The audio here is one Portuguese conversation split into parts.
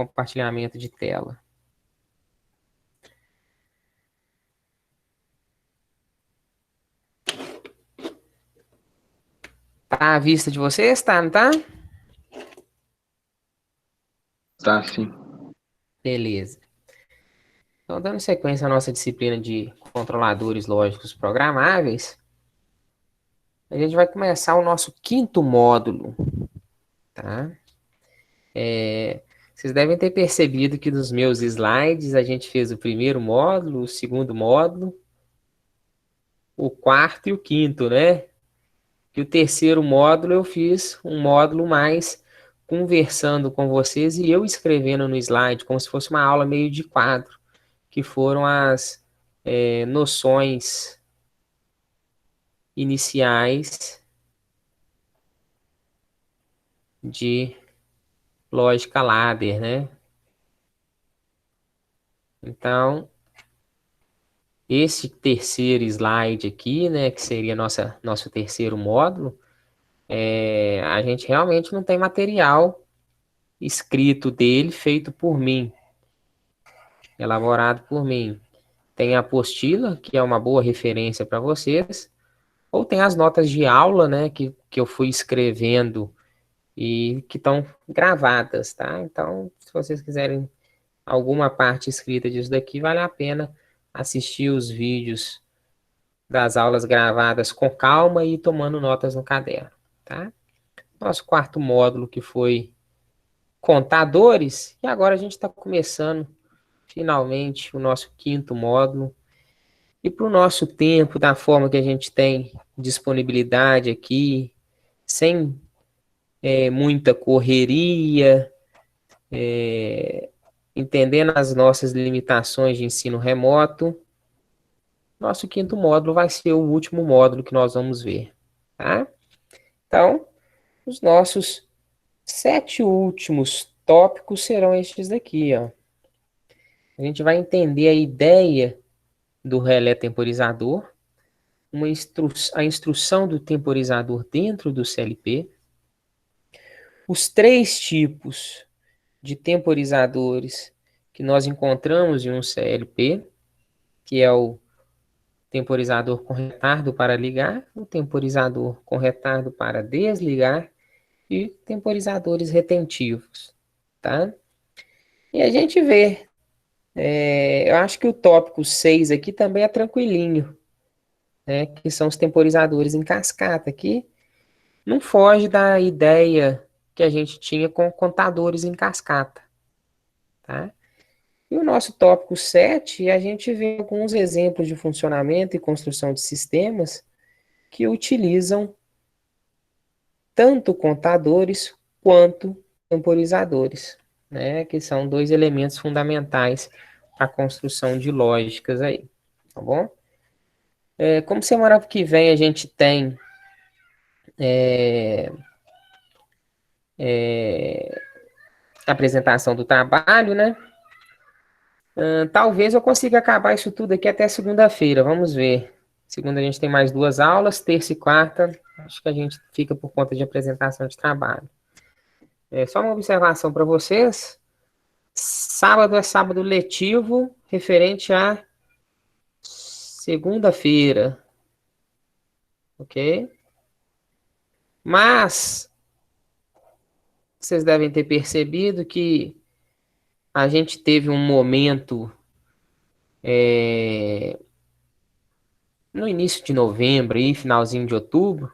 compartilhamento de tela. Tá à vista de vocês, tá? Não tá? Tá, sim. Beleza. Então, dando sequência à nossa disciplina de controladores lógicos programáveis, a gente vai começar o nosso quinto módulo, tá? Vocês devem ter percebido que nos meus slides a gente fez o primeiro módulo, o segundo módulo, o quarto e o quinto, né? Que o terceiro módulo eu fiz um módulo mais conversando com vocês e eu escrevendo no slide, como se fosse uma aula meio de quadro, que foram as noções iniciais de lógica ladder, né? Então, esse terceiro slide aqui, né, que seria nosso terceiro módulo, a gente realmente não tem material escrito dele feito por mim, elaborado por mim. Tem a apostila, que é uma boa referência para vocês, ou tem as notas de aula, né, que eu fui escrevendo e que estão gravadas, tá? Então, se vocês quiserem alguma parte escrita disso daqui, vale a pena assistir os vídeos das aulas gravadas com calma e tomando notas no caderno, tá? Nosso quarto módulo que foi contadores, e agora a gente está começando finalmente o nosso quinto módulo. E para o nosso tempo, da forma que a gente tem disponibilidade aqui, sem muita correria, entendendo as nossas limitações de ensino remoto, nosso quinto módulo vai ser o último módulo que nós vamos ver, tá? Então, os nossos 7 últimos tópicos serão estes daqui, ó. A gente vai entender a ideia do relé temporizador, a instrução do temporizador dentro do CLP, os 3 tipos de temporizadores que nós encontramos em um CLP, que é o temporizador com retardo para ligar, o temporizador com retardo para desligar e temporizadores retentivos, tá? E a gente vê, eu acho que o tópico 6 aqui também é tranquilinho, né? Que são os temporizadores em cascata, que não foge da ideia que a gente tinha com contadores em cascata, tá? E o nosso tópico 7, a gente vê alguns exemplos de funcionamento e construção de sistemas que utilizam tanto contadores quanto temporizadores, né? Que são 2 elementos fundamentais para a construção de lógicas aí, tá bom? Como semana que vem a gente tem a apresentação do trabalho, né? Talvez eu consiga acabar isso tudo aqui até segunda-feira, vamos ver. Segunda a gente tem mais 2 aulas, terça e quarta, acho que a gente fica por conta de apresentação de trabalho. Só uma observação para vocês, sábado é sábado letivo, referente a segunda-feira, ok? Mas, vocês devem ter percebido que a gente teve um momento no início de novembro e finalzinho de outubro,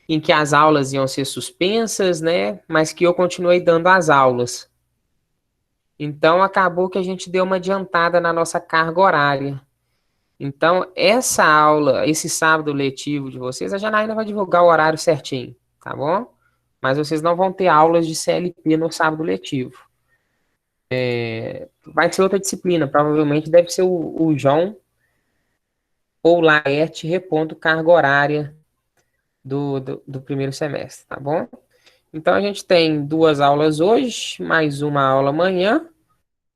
em que as aulas iam ser suspensas, né? Mas que eu continuei dando as aulas. Então, acabou que a gente deu uma adiantada na nossa carga horária. Então, essa aula, esse sábado letivo de vocês, a Janaína vai divulgar o horário certinho, tá bom? Mas vocês não vão ter aulas de CLP no sábado letivo. Vai ser outra disciplina, provavelmente deve ser o João ou Laerte repondo carga horária do primeiro semestre, tá bom? Então, a gente tem 2 aulas hoje, mais uma aula amanhã,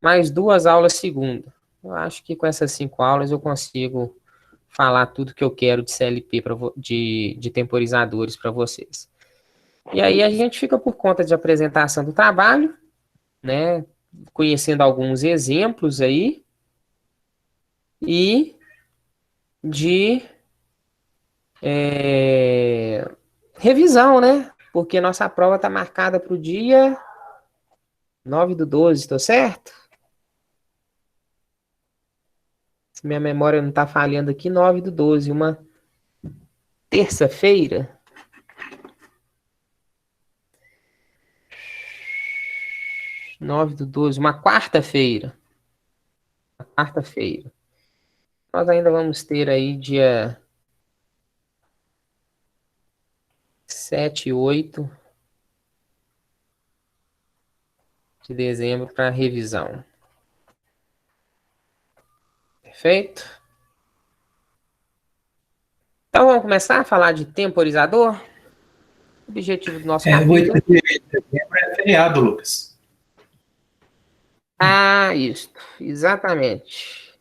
mais 2 aulas segunda. Eu acho que com essas 5 aulas eu consigo falar tudo que eu quero de CLP, de temporizadores para vocês. E aí a gente fica por conta de apresentação do trabalho, né? conhecendo alguns exemplos aí e de revisão, né? Porque nossa prova está marcada para o dia 9/12, estou certo? Se minha memória não está falhando aqui, 9/12, uma terça-feira. 9/12, uma quarta-feira. Uma quarta-feira. Nós ainda vamos ter aí dia 7 e 8 de dezembro para revisão. Perfeito? Então vamos começar a falar de temporizador? O objetivo do nosso 8 capítulo. de dezembro é feriado, Lucas. Ah, isso. Exatamente.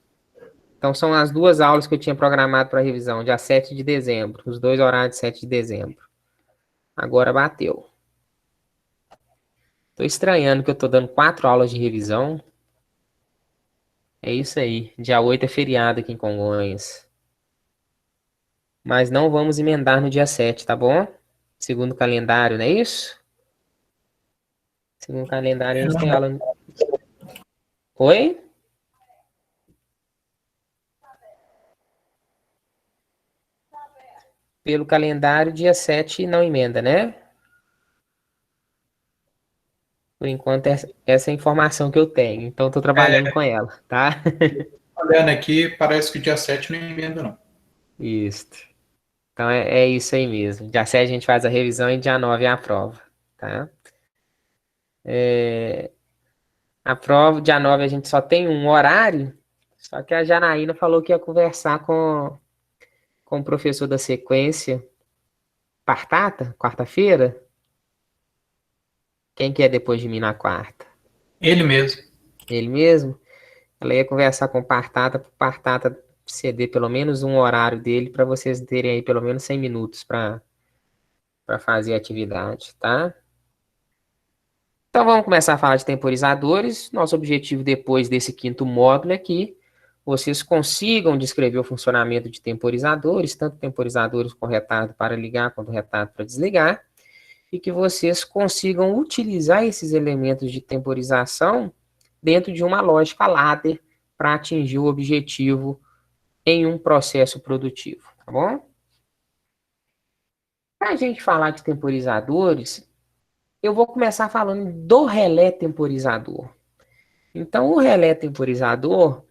Então são as duas aulas que eu tinha programado para revisão, dia 7 de dezembro. Os dois horários de 7 de dezembro. Agora bateu. Tô estranhando que eu tô dando 4 aulas de revisão. É isso aí. Dia 8 é feriado aqui em Congonhas. Mas não vamos emendar no dia 7, tá bom? Segundo o calendário, não é isso? Segundo o calendário, a gente tem aula. Oi? Pelo calendário, dia 7 não emenda, né? Por enquanto, essa é a informação que eu tenho. Então, estou trabalhando com ela, tá? Olhando aqui, parece que dia 7 não emenda, não. Isso. Então, é isso aí mesmo. Dia 7 a gente faz a revisão e dia 9 é a prova, tá? A prova, dia 9 a gente só tem um horário, só que a Janaína falou que ia conversar com o professor da sequência, Partata, quarta-feira. Quem que é depois de mim na quarta? Ele mesmo. Ele mesmo? Ela ia conversar com o Partata, para o Partata ceder pelo menos um horário dele, para vocês terem aí pelo menos 100 minutos para fazer a atividade, tá? Então vamos começar a falar de temporizadores. Nosso objetivo depois desse quinto módulo é que vocês consigam descrever o funcionamento de temporizadores, tanto temporizadores com retardo para ligar quanto retardo para desligar, e que vocês consigam utilizar esses elementos de temporização dentro de uma lógica ladder para atingir o objetivo em um processo produtivo, tá bom? Para a gente falar de temporizadores, eu vou começar falando do relé temporizador. Então, o relé temporizador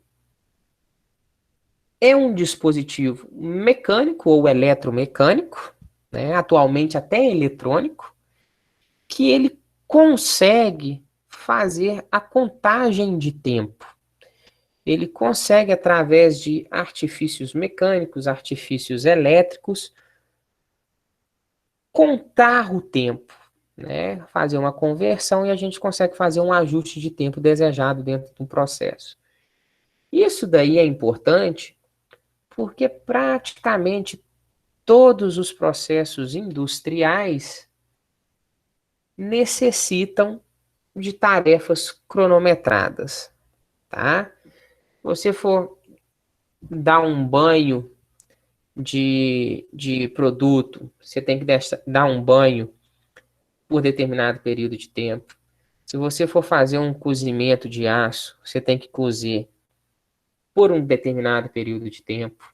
é um dispositivo mecânico ou eletromecânico, né, atualmente até eletrônico, que ele consegue fazer a contagem de tempo. Ele consegue, através de artifícios mecânicos, artifícios elétricos, contar o tempo, né? Fazer uma conversão e a gente consegue fazer um ajuste de tempo desejado dentro do processo. Isso daí é importante porque praticamente todos os processos industriais necessitam de tarefas cronometradas, tá? Você for dar um banho de produto, você tem que dar um banho por determinado período de tempo. Se você for fazer um cozimento de aço, você tem que cozer por um determinado período de tempo.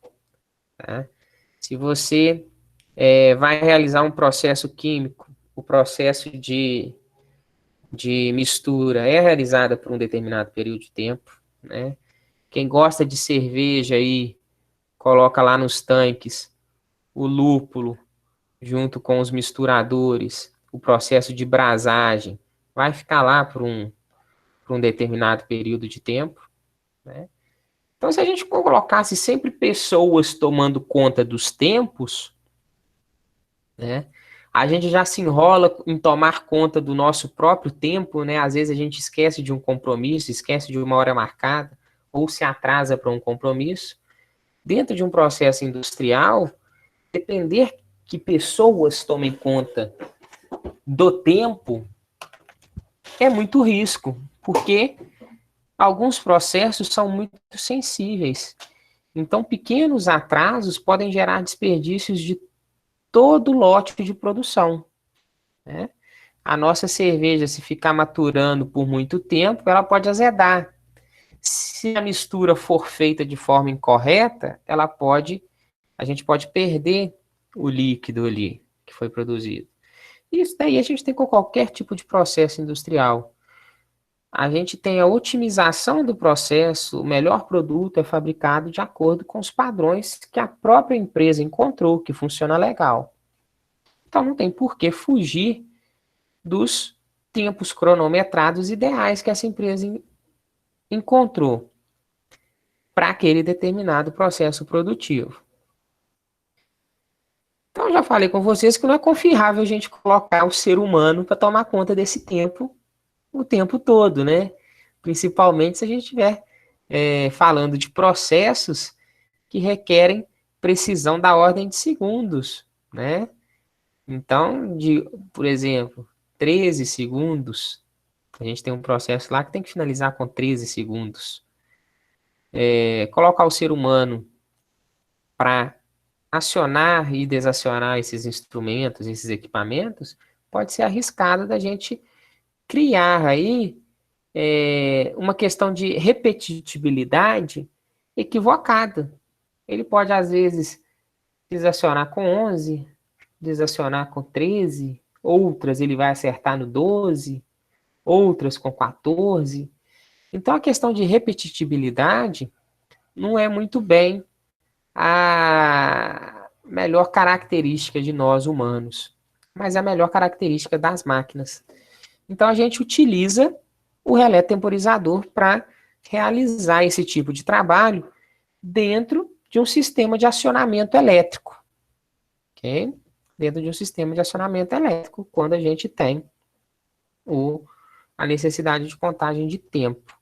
Tá? Se você vai realizar um processo químico, o processo de mistura é realizado por um determinado período de tempo. Né? Quem gosta de cerveja aí, coloca lá nos tanques o lúpulo junto com os misturadores, o processo de brasagem, vai ficar lá por um determinado período de tempo. Né? Então, se a gente colocasse sempre pessoas tomando conta dos tempos, né, a gente já se enrola em tomar conta do nosso próprio tempo, né? Às vezes a gente esquece de um compromisso, esquece de uma hora marcada, ou se atrasa para um compromisso. Dentro de um processo industrial, depender que pessoas tomem conta do tempo é muito risco, porque alguns processos são muito sensíveis. Então, pequenos atrasos podem gerar desperdícios de todo o lote de produção, né? A nossa cerveja, se ficar maturando por muito tempo, ela pode azedar. Se a mistura for feita de forma incorreta, a gente pode perder o líquido ali que foi produzido. Isso daí a gente tem com qualquer tipo de processo industrial. A gente tem a otimização do processo, o melhor produto é fabricado de acordo com os padrões que a própria empresa encontrou, que funciona legal. Então não tem por que fugir dos tempos cronometrados ideais que essa empresa encontrou para aquele determinado processo produtivo. Então, eu já falei com vocês que não é confiável a gente colocar o ser humano para tomar conta desse tempo o tempo todo, né? Principalmente se a gente estiver falando de processos que requerem precisão da ordem de segundos, né? Então, por exemplo, 13 segundos, a gente tem um processo lá que tem que finalizar com 13 segundos. Colocar o ser humano para acionar e desacionar esses instrumentos, esses equipamentos, pode ser arriscado da gente criar aí uma questão de repetitibilidade equivocada. Ele pode, às vezes, desacionar com 11, desacionar com 13, outras ele vai acertar no 12, outras com 14. Então, a questão de repetitibilidade não é muito bem a melhor característica de nós humanos, mas é a melhor característica das máquinas. Então, a gente utiliza o relé temporizador para realizar esse tipo de trabalho dentro de um sistema de acionamento elétrico. Ok? Dentro de um sistema de acionamento elétrico, quando a gente tem a necessidade de contagem de tempo.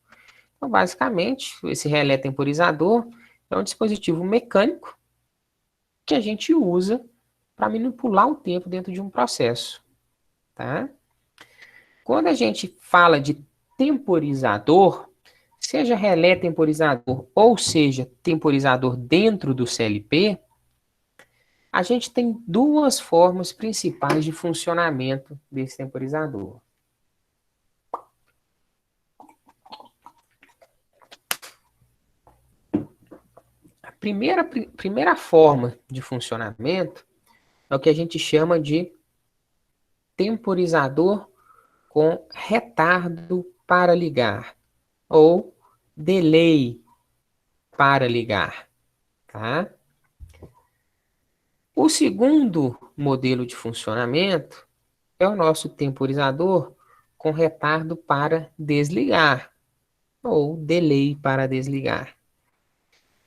Então, basicamente, esse relé temporizador é um dispositivo mecânico que a gente usa para manipular o tempo dentro de um processo. Tá? Quando a gente fala de temporizador, seja relé temporizador ou seja temporizador dentro do CLP, a gente tem duas formas principais de funcionamento desse temporizador. A primeira forma de funcionamento é o que a gente chama de temporizador com retardo para ligar, ou delay para ligar, tá? O segundo modelo de funcionamento é o nosso temporizador com retardo para desligar, ou delay para desligar.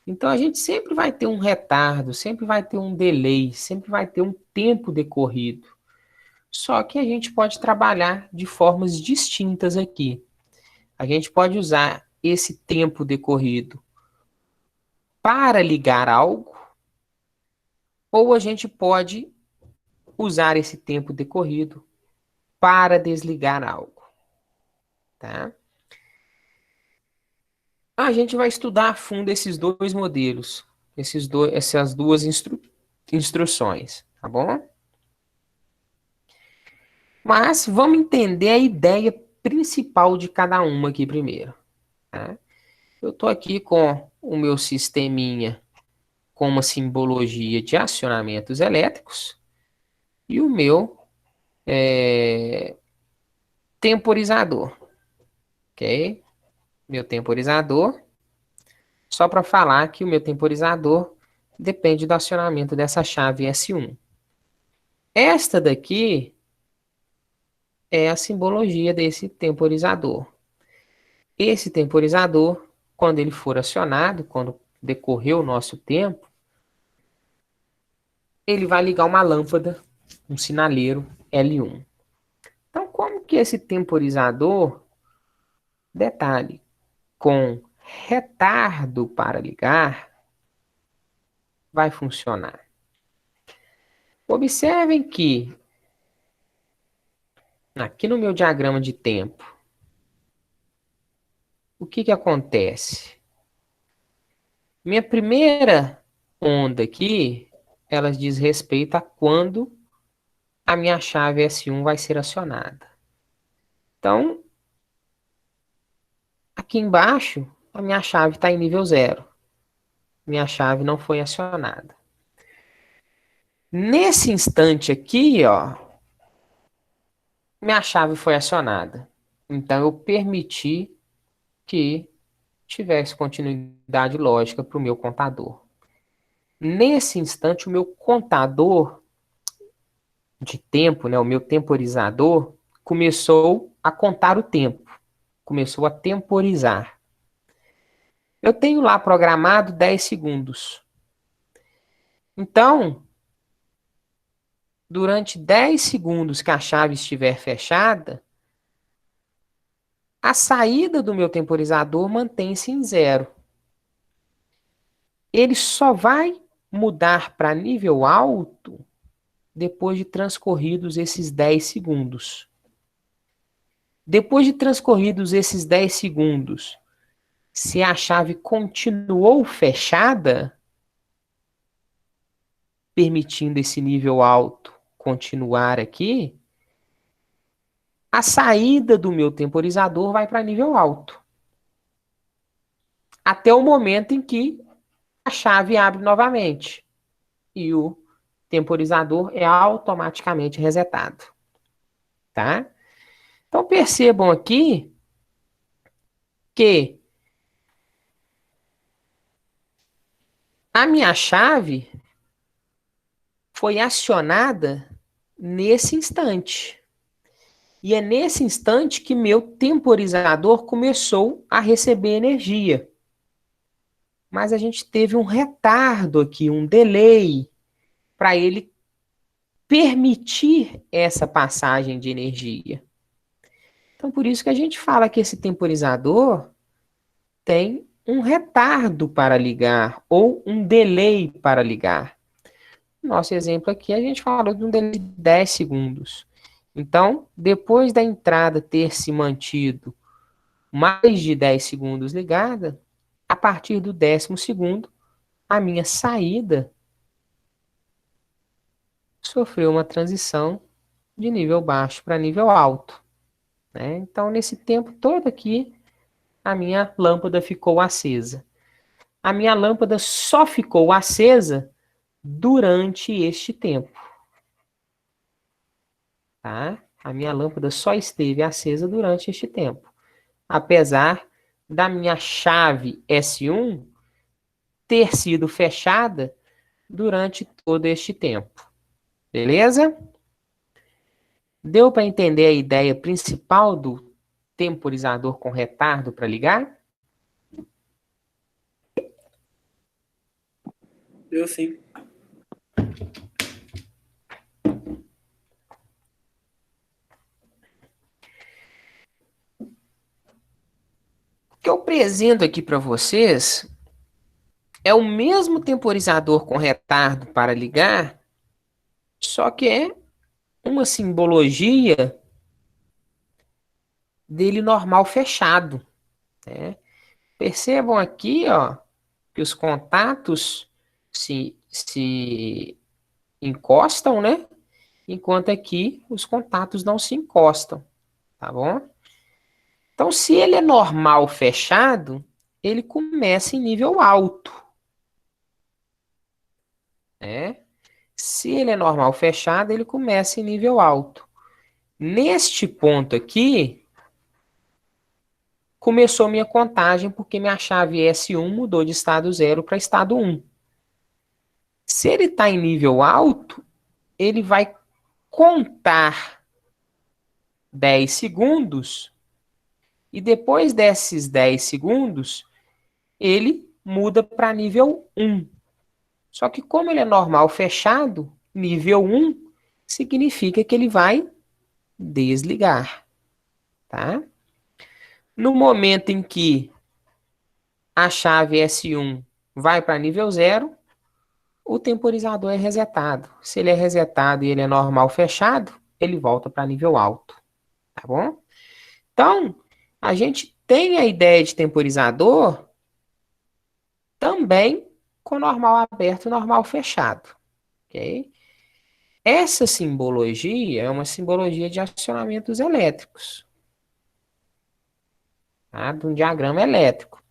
Então a gente sempre vai ter um retardo, sempre vai ter um delay, sempre vai ter um tempo decorrido. Só que a gente pode trabalhar de formas distintas aqui. A gente pode usar esse tempo decorrido para ligar algo, ou a gente pode usar esse tempo decorrido para desligar algo, tá? A gente vai estudar a fundo esses dois modelos, essas duas instruções, tá bom? Mas vamos entender a ideia principal de cada uma aqui primeiro, tá? Eu estou aqui com o meu sisteminha com uma simbologia de acionamentos elétricos e o meu temporizador, ok? Meu temporizador, só para falar que o meu temporizador depende do acionamento dessa chave S1. Esta daqui é a simbologia desse temporizador. Esse temporizador, quando ele for acionado, quando decorrer o nosso tempo, ele vai ligar uma lâmpada, um sinaleiro L1. Então, como que esse temporizador, detalhe, com retardo para ligar, vai funcionar? Observem que, aqui no meu diagrama de tempo, o que que acontece? Minha primeira onda aqui, ela diz respeito a quando a minha chave S1 vai ser acionada. Então, aqui embaixo, a minha chave está em nível 0. Minha chave não foi acionada. Nesse instante aqui, ó, minha chave foi acionada. Então, eu permiti que tivesse continuidade lógica para o meu contador. Nesse instante, o meu contador de tempo, né, o meu temporizador, começou a contar o tempo. Começou a temporizar. Eu tenho lá programado 10 segundos. Então, durante 10 segundos que a chave estiver fechada, a saída do meu temporizador mantém-se em 0. Ele só vai mudar para nível alto depois de transcorridos esses 10 segundos. Depois de transcorridos esses 10 segundos, se a chave continuou fechada, permitindo esse nível alto continuar aqui, a saída do meu temporizador vai para nível alto. Até o momento em que a chave abre novamente e o temporizador é automaticamente resetado. Tá? Então percebam aqui que a minha chave foi acionada nesse instante. E é nesse instante que meu temporizador começou a receber energia. Mas a gente teve um retardo aqui, um delay, para ele permitir essa passagem de energia. Então, por isso que a gente fala que esse temporizador tem um retardo para ligar, ou um delay para ligar. Nosso exemplo aqui, a gente falou de um delay de 10 segundos. Então, depois da entrada ter se mantido mais de 10 segundos ligada, a partir do 10º segundo, a minha saída sofreu uma transição de nível baixo para nível alto. Né? Então, nesse tempo todo aqui, a minha lâmpada ficou acesa. A minha lâmpada só ficou acesa durante este tempo. Tá? A minha lâmpada só esteve acesa durante este tempo. Apesar da minha chave S1 ter sido fechada durante todo este tempo. Beleza? Deu para entender a ideia principal do temporizador com retardo para ligar? Deu sim. O que eu apresento aqui para vocês é o mesmo temporizador com retardo para ligar, só que é uma simbologia dele normal fechado. Né? Percebam aqui, ó, que os contatos se encostam, né? Enquanto aqui os contatos não se encostam, tá bom? Então, se ele é normal fechado, ele começa em nível alto, né? Se ele é normal fechado, ele começa em nível alto. Neste ponto aqui, começou minha contagem porque minha chave S1 mudou de estado 0 para estado 1. Se ele está em nível alto, ele vai contar 10 segundos e depois desses 10 segundos, ele muda para nível 1. Só que como ele é normal fechado, nível 1 significa que ele vai desligar, tá? No momento em que a chave S1 vai para nível 0, o temporizador é resetado. Se ele é resetado e ele é normal fechado, ele volta para nível alto, tá bom? Então, a gente tem a ideia de temporizador também com normal aberto e normal fechado. Ok? Essa simbologia é uma simbologia de acionamentos elétricos, tá? De um diagrama elétrico.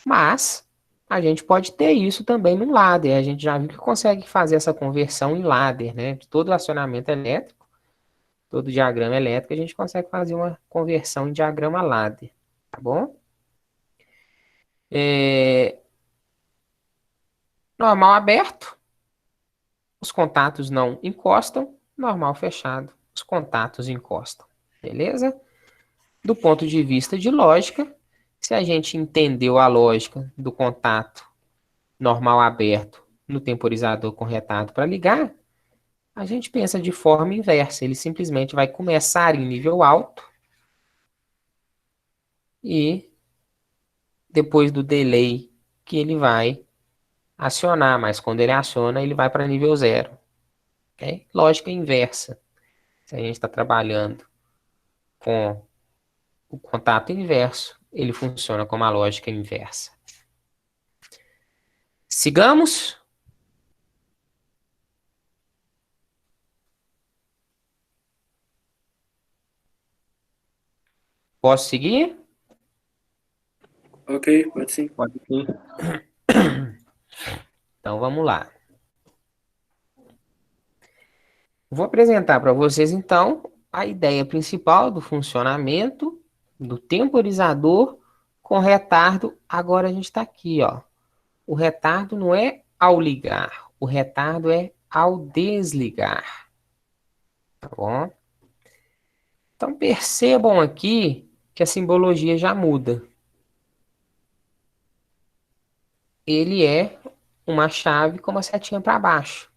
Mas a gente pode ter isso também no ladder. A gente já viu que consegue fazer essa conversão em ladder, né? De todo acionamento elétrico, todo diagrama elétrico, a gente consegue fazer uma conversão em diagrama ladder, tá bom? Normal aberto, os contatos não encostam. Normal fechado, os contatos encostam. Beleza? Do ponto de vista de lógica, se a gente entendeu a lógica do contato normal aberto no temporizador com retardo para ligar, a gente pensa de forma inversa. Ele simplesmente vai começar em nível alto e depois do delay que ele vai acionar, mas quando ele aciona, ele vai para nível zero. Okay? Lógica inversa. Se a gente está trabalhando com o contato inverso, ele funciona como a lógica inversa. Sigamos. Posso seguir? Ok, pode sim. Pode sim. Então vamos lá. Vou apresentar para vocês então a ideia principal do funcionamento do temporizador com retardo. Agora a gente está aqui, ó. O retardo não é ao ligar, o retardo é ao desligar. Tá bom? Então percebam aqui que a simbologia já muda. Ele é uma chave com uma setinha para baixo.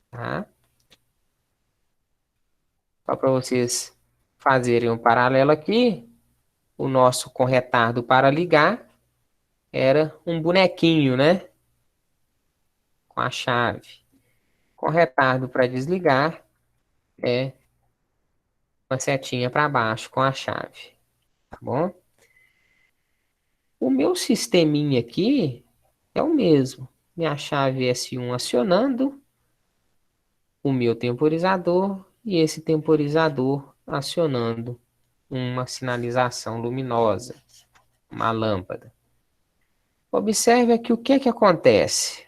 Tá? Só para vocês fazerem um paralelo aqui, o nosso com retardo para ligar era um bonequinho, né? Com a chave. Com retardo para desligar é uma setinha para baixo com a chave. Tá bom? O meu sisteminha aqui é o mesmo. Minha chave S1 acionando, o meu temporizador e esse temporizador acionando uma sinalização luminosa, uma lâmpada. Observe aqui o que acontece.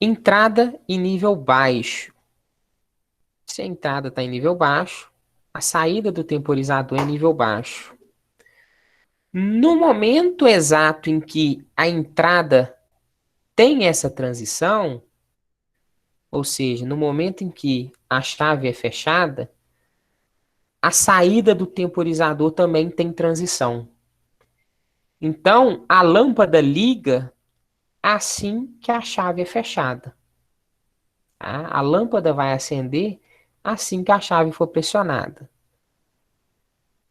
Entrada em nível baixo. Se a entrada está em nível baixo, a saída do temporizador é em nível baixo. No momento exato em que a entrada tem essa transição, ou seja, no momento em que a chave é fechada, a saída do temporizador também tem transição. Então, a lâmpada liga assim que a chave é fechada. Tá? A lâmpada vai acender assim que a chave for pressionada.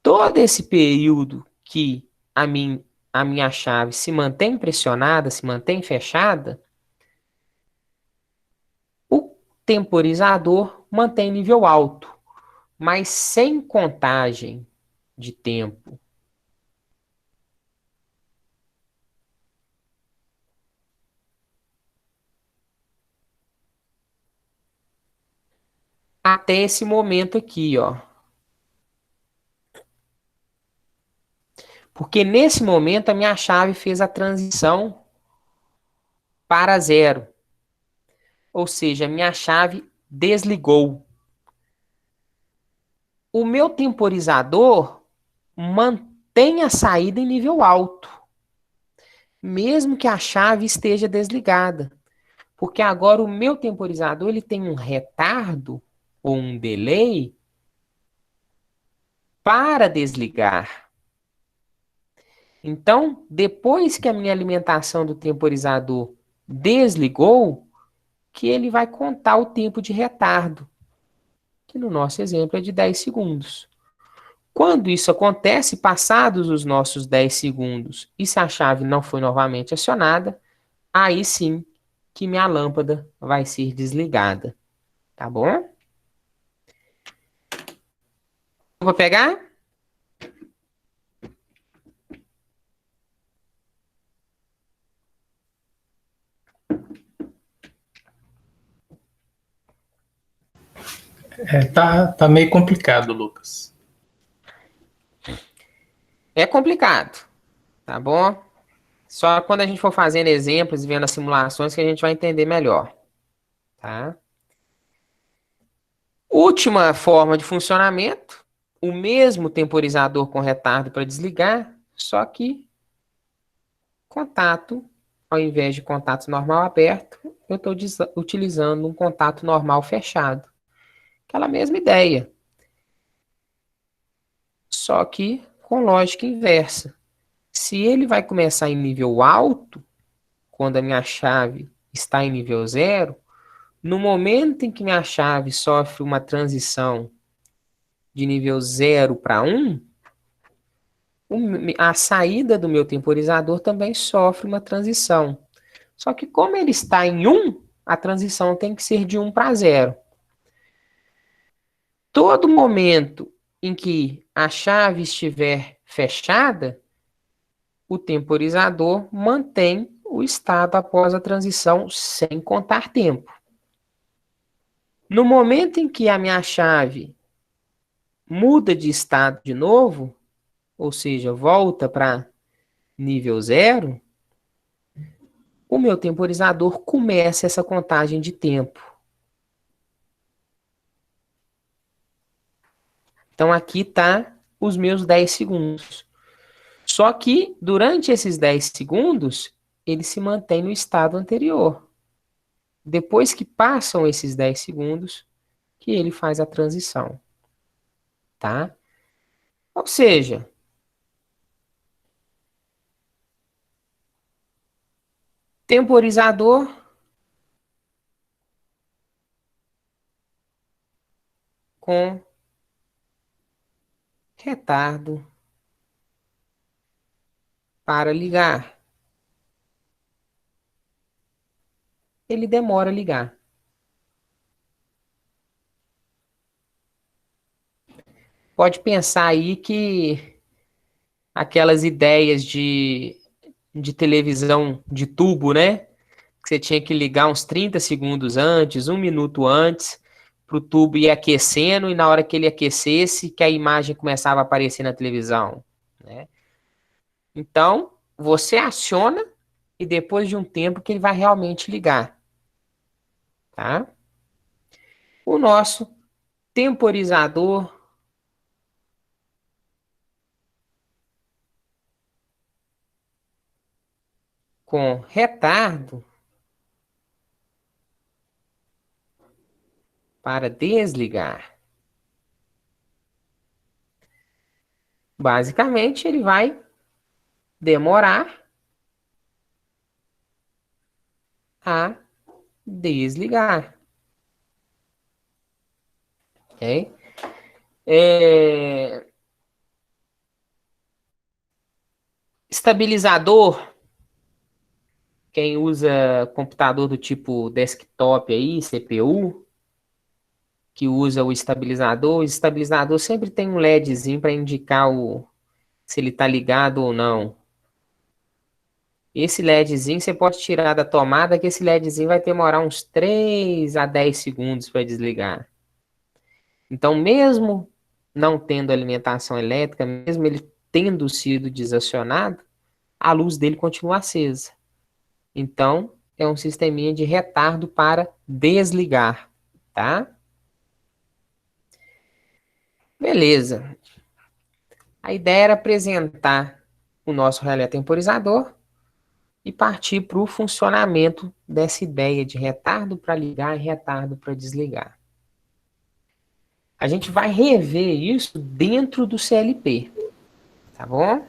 Todo esse período que a minha chave se mantém pressionada, se mantém fechada, o temporizador mantém nível alto, mas sem contagem de tempo. Até esse momento aqui, ó. Porque nesse momento a minha chave fez a transição para zero. Ou seja, a minha chave desligou. O meu temporizador mantém a saída em nível alto, mesmo que a chave esteja desligada. Porque agora o meu temporizador ele tem um retardo ou um delay para desligar. Então, depois que a minha alimentação do temporizador desligou, que ele vai contar o tempo de retardo, que no nosso exemplo é de 10 segundos. Quando isso acontece, passados os nossos 10 segundos, e se a chave não foi novamente acionada, aí sim que minha lâmpada vai ser desligada. Tá bom? Vou pegar? Tá meio complicado, Lucas. É complicado, tá bom? Só quando a gente for fazendo exemplos e vendo as simulações que a gente vai entender melhor, tá? Última forma de funcionamento, o mesmo temporizador com retardo para desligar, só que contato, ao invés de contato normal aberto, eu estou utilizando um contato normal fechado. Aquela mesma ideia, só que com lógica inversa. Se ele vai começar em nível alto, quando a minha chave está em nível zero, no momento em que minha chave sofre uma transição de nível zero para um, a saída do meu temporizador também sofre uma transição. Só que como ele está em um, a transição tem que ser de 1 para 0. Todo momento em que a chave estiver fechada, o temporizador mantém o estado após a transição sem contar tempo. No momento em que a minha chave muda de estado de novo, ou seja, volta para nível zero, o meu temporizador começa essa contagem de tempo. Então aqui está os meus 10 segundos. Só que durante esses 10 segundos, ele se mantém no estado anterior. Depois que passam esses 10 segundos, que ele faz a transição. Tá? Ou seja, temporizador com retardo para ligar. Ele demora a ligar. Pode pensar aí que aquelas ideias de televisão de tubo, né? Que você tinha que ligar uns 30 segundos antes, 1 minuto antes, para o tubo ir aquecendo e na hora que ele aquecesse, que a imagem começava a aparecer na televisão, né? Então, você aciona e depois de um tempo que ele vai realmente ligar, tá? O nosso temporizador com retardo para desligar. Basicamente, ele vai demorar a desligar. Ok? Estabilizador, quem usa computador do tipo desktop aí, CPU, que usa o estabilizador sempre tem um LEDzinho para indicar se ele está ligado ou não. Esse LEDzinho você pode tirar da tomada, que esse LEDzinho vai demorar uns 3 a 10 segundos para desligar. Então, mesmo não tendo alimentação elétrica, mesmo ele tendo sido desacionado, a luz dele continua acesa. Então, é um sisteminha de retardo para desligar, tá? Beleza. A ideia era apresentar o nosso relé temporizador e partir para o funcionamento dessa ideia de retardo para ligar e retardo para desligar. A gente vai rever isso dentro do CLP, tá bom?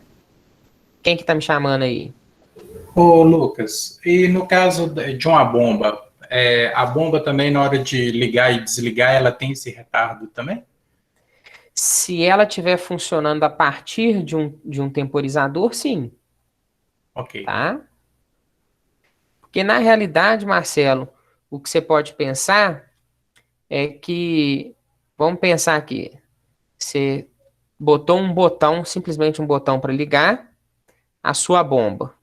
Quem que tá me chamando aí? Ô, Lucas, e no caso de uma bomba, a bomba também, na hora de ligar e desligar, ela tem esse retardo também? Se ela estiver funcionando a partir de um temporizador, sim, Ok. tá? Porque na realidade, Marcelo, o que você pode pensar é que, vamos pensar aqui, você botou um botão, simplesmente um botão para ligar a sua bomba,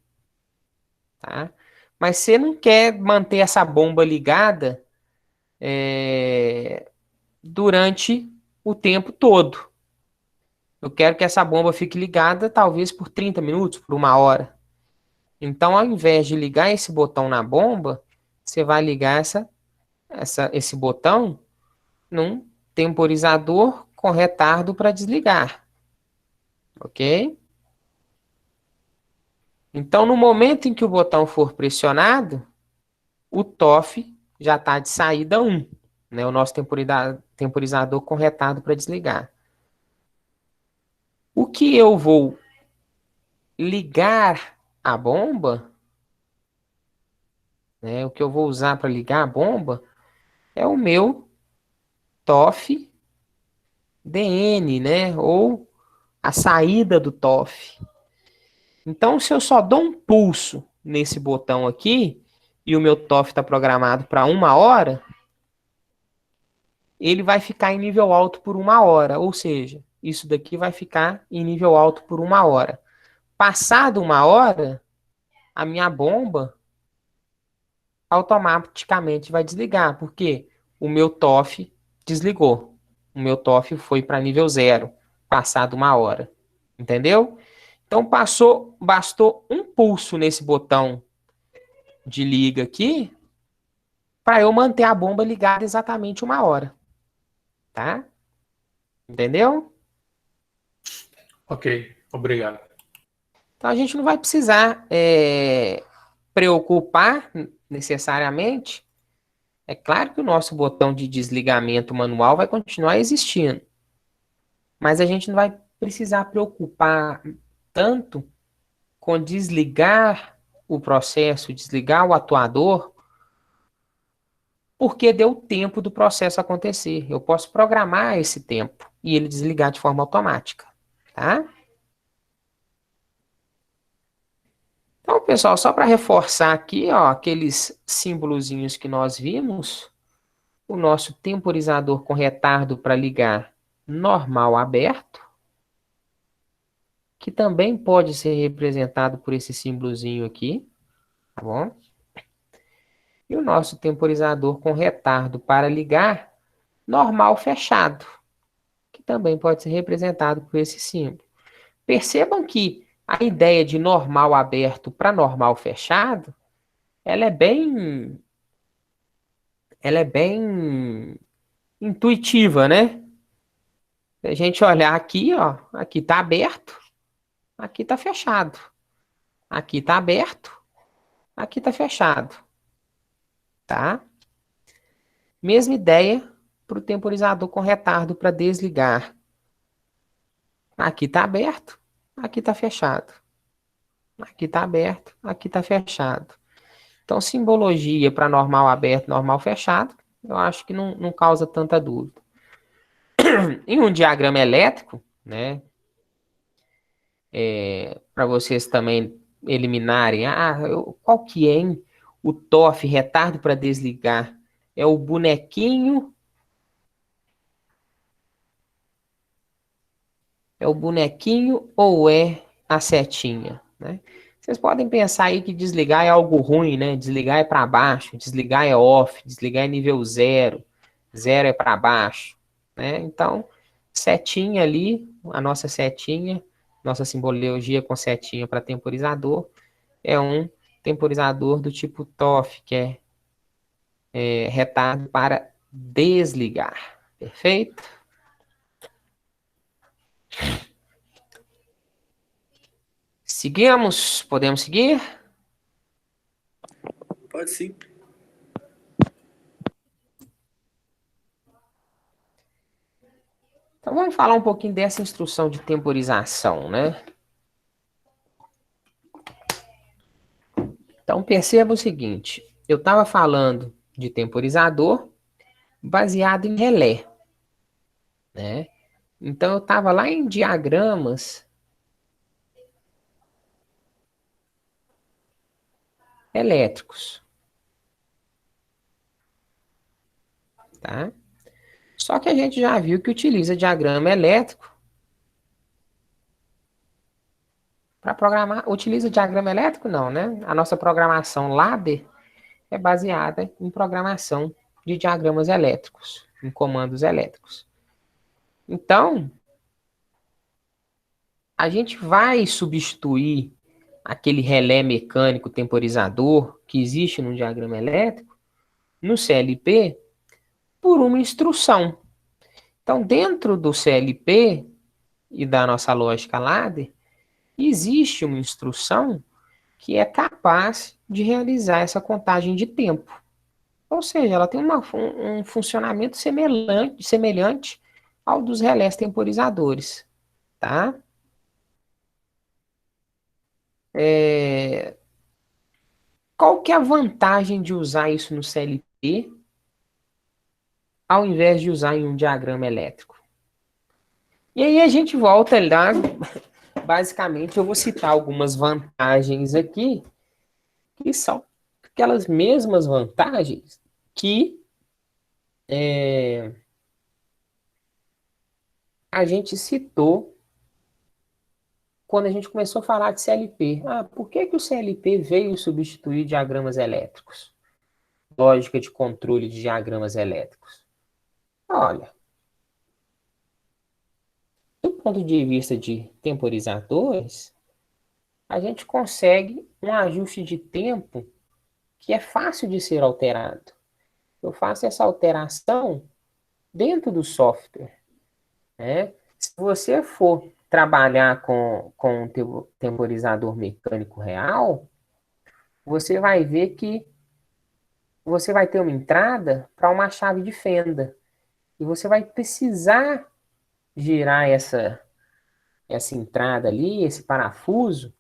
tá? Mas você não quer manter essa bomba ligada durante o tempo todo. Eu quero que essa bomba fique ligada talvez por 30 minutos, por 1 hora. Então, ao invés de ligar esse botão na bomba, você vai ligar esse botão num temporizador com retardo para desligar, ok? Então, no momento em que o botão for pressionado, o TOF já está de saída 1, né? O nosso temporizador com retardo para desligar. O que eu vou ligar a bomba, né? O que eu vou usar para ligar a bomba é o meu TOF DN, né? Ou a saída do TOF. Então, se eu só dou um pulso nesse botão aqui e o meu TOF está programado para 1 hora, ele vai ficar em nível alto por 1 hora. Ou seja, isso daqui vai ficar em nível alto por 1 hora. Passado 1 hora, a minha bomba automaticamente vai desligar, porque o meu TOF desligou. O meu TOF foi para nível 0, passado 1 hora. Entendeu? Então bastou um pulso nesse botão de liga aqui para eu manter a bomba ligada exatamente 1 hora. Tá? Entendeu? Ok, obrigado. Então a gente não vai precisar preocupar necessariamente. É claro que o nosso botão de desligamento manual vai continuar existindo, mas a gente não vai precisar preocupar tanto com desligar o processo, desligar o atuador, porque deu tempo do processo acontecer. Eu posso programar esse tempo e ele desligar de forma automática, tá? Então, pessoal, só para reforçar aqui, ó, aqueles símbolozinhos que nós vimos, o nosso temporizador com retardo para ligar normal aberto, que também pode ser representado por esse símbolozinho aqui, tá bom? E o nosso temporizador com retardo para ligar normal fechado, que também pode ser representado por esse símbolo. Percebam que a ideia de normal aberto para normal fechado, ela é bem intuitiva, né? Se a gente olhar aqui, ó, aqui está aberto, aqui está fechado. Aqui está aberto, aqui está fechado, tá? Mesma ideia para o temporizador com retardo para desligar. Aqui está aberto, aqui está fechado. Aqui está aberto, aqui está fechado. Então, simbologia para normal aberto, normal fechado, eu acho que não causa tanta dúvida. Em um diagrama elétrico, né, para vocês também eliminarem, qual que é, hein? O TOF, retardo para desligar, é o bonequinho. É o bonequinho ou é a setinha, né? Vocês podem pensar aí que desligar é algo ruim, né? Desligar é para baixo, desligar é off, desligar é nível 0, 0 é para baixo, né? Então, setinha ali, a nossa setinha, nossa simbologia com setinha para temporizador, é um temporizador do tipo TOF, que é retardo para desligar, perfeito? Seguimos? Podemos seguir? Pode sim. Então vamos falar um pouquinho dessa instrução de temporização, né? Então perceba o seguinte, eu estava falando de temporizador baseado em relé, né? Então eu estava lá em diagramas elétricos, tá? Só que a gente já viu que utiliza diagrama elétrico Para programar, utiliza diagrama elétrico? Não, né? A nossa programação ladder é baseada em programação de diagramas elétricos, em comandos elétricos. Então, a gente vai substituir aquele relé mecânico temporizador que existe no diagrama elétrico, no CLP, por uma instrução. Então, dentro do CLP e da nossa lógica ladder, existe uma instrução que é capaz de realizar essa contagem de tempo. Ou seja, ela tem um funcionamento semelhante ao dos relés temporizadores, tá? Qual que é a vantagem de usar isso no CLP ao invés de usar em um diagrama elétrico? E aí a gente volta lá, basicamente eu vou citar algumas vantagens aqui, que são aquelas mesmas vantagens que a gente citou quando a gente começou a falar de CLP. Ah, por que que o CLP veio substituir diagramas elétricos? Lógica de controle de diagramas elétricos. Olha, do ponto de vista de temporizadores, a gente consegue um ajuste de tempo que é fácil de ser alterado. Eu faço essa alteração dentro do software, né? Se você for trabalhar com um temporizador mecânico real, você vai ver que você vai ter uma entrada para uma chave de fenda. E você vai precisar girar essa entrada ali, esse parafuso,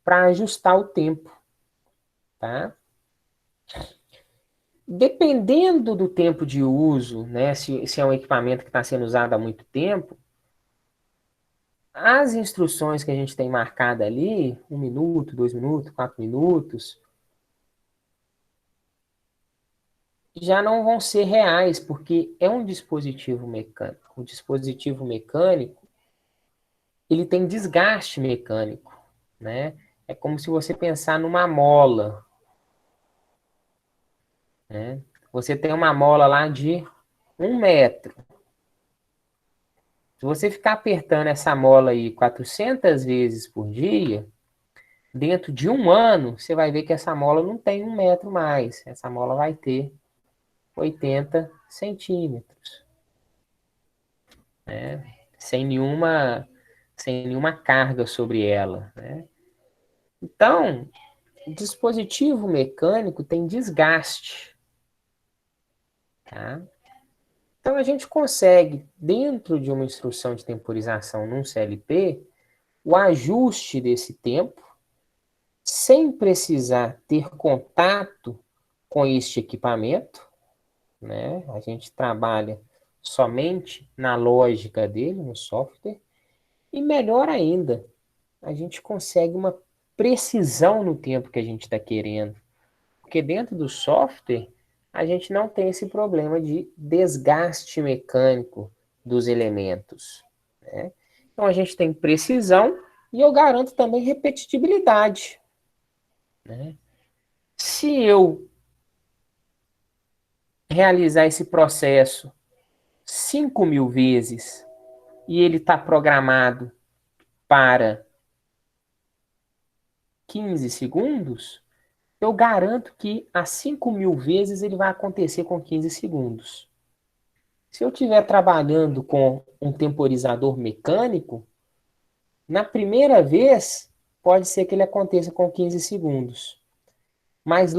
para ajustar o tempo, tá? Dependendo do tempo de uso, né, se é um equipamento que está sendo usado há muito tempo, as instruções que a gente tem marcada ali, 1 minuto, 2 minutos, 4 minutos, já não vão ser reais, porque é um dispositivo mecânico. O dispositivo mecânico, ele tem desgaste mecânico, né? É como se você pensar numa mola, né? Você tem uma mola lá de 1 metro. Se você ficar apertando essa mola aí 400 vezes por dia, dentro de um ano, você vai ver que essa mola não tem 1 metro mais. Essa mola vai ter 80 centímetros, né? Sem nenhuma carga sobre ela, né? Então, o dispositivo mecânico tem desgaste, tá? Então, a gente consegue, dentro de uma instrução de temporização num CLP, o ajuste desse tempo, sem precisar ter contato com este equipamento, né? A gente trabalha somente na lógica dele, no software, e melhor ainda, a gente consegue uma precisão no tempo que a gente está querendo. Porque dentro do software, a gente não tem esse problema de desgaste mecânico dos elementos, né? Então, a gente tem precisão e eu garanto também repetitibilidade, né? Se eu realizar esse processo 5.000 vezes e ele está programado para 15 segundos, eu garanto que as 5.000 vezes ele vai acontecer com 15 segundos. Se eu estiver trabalhando com um temporizador mecânico, na primeira vez, pode ser que ele aconteça com 15 segundos. Mas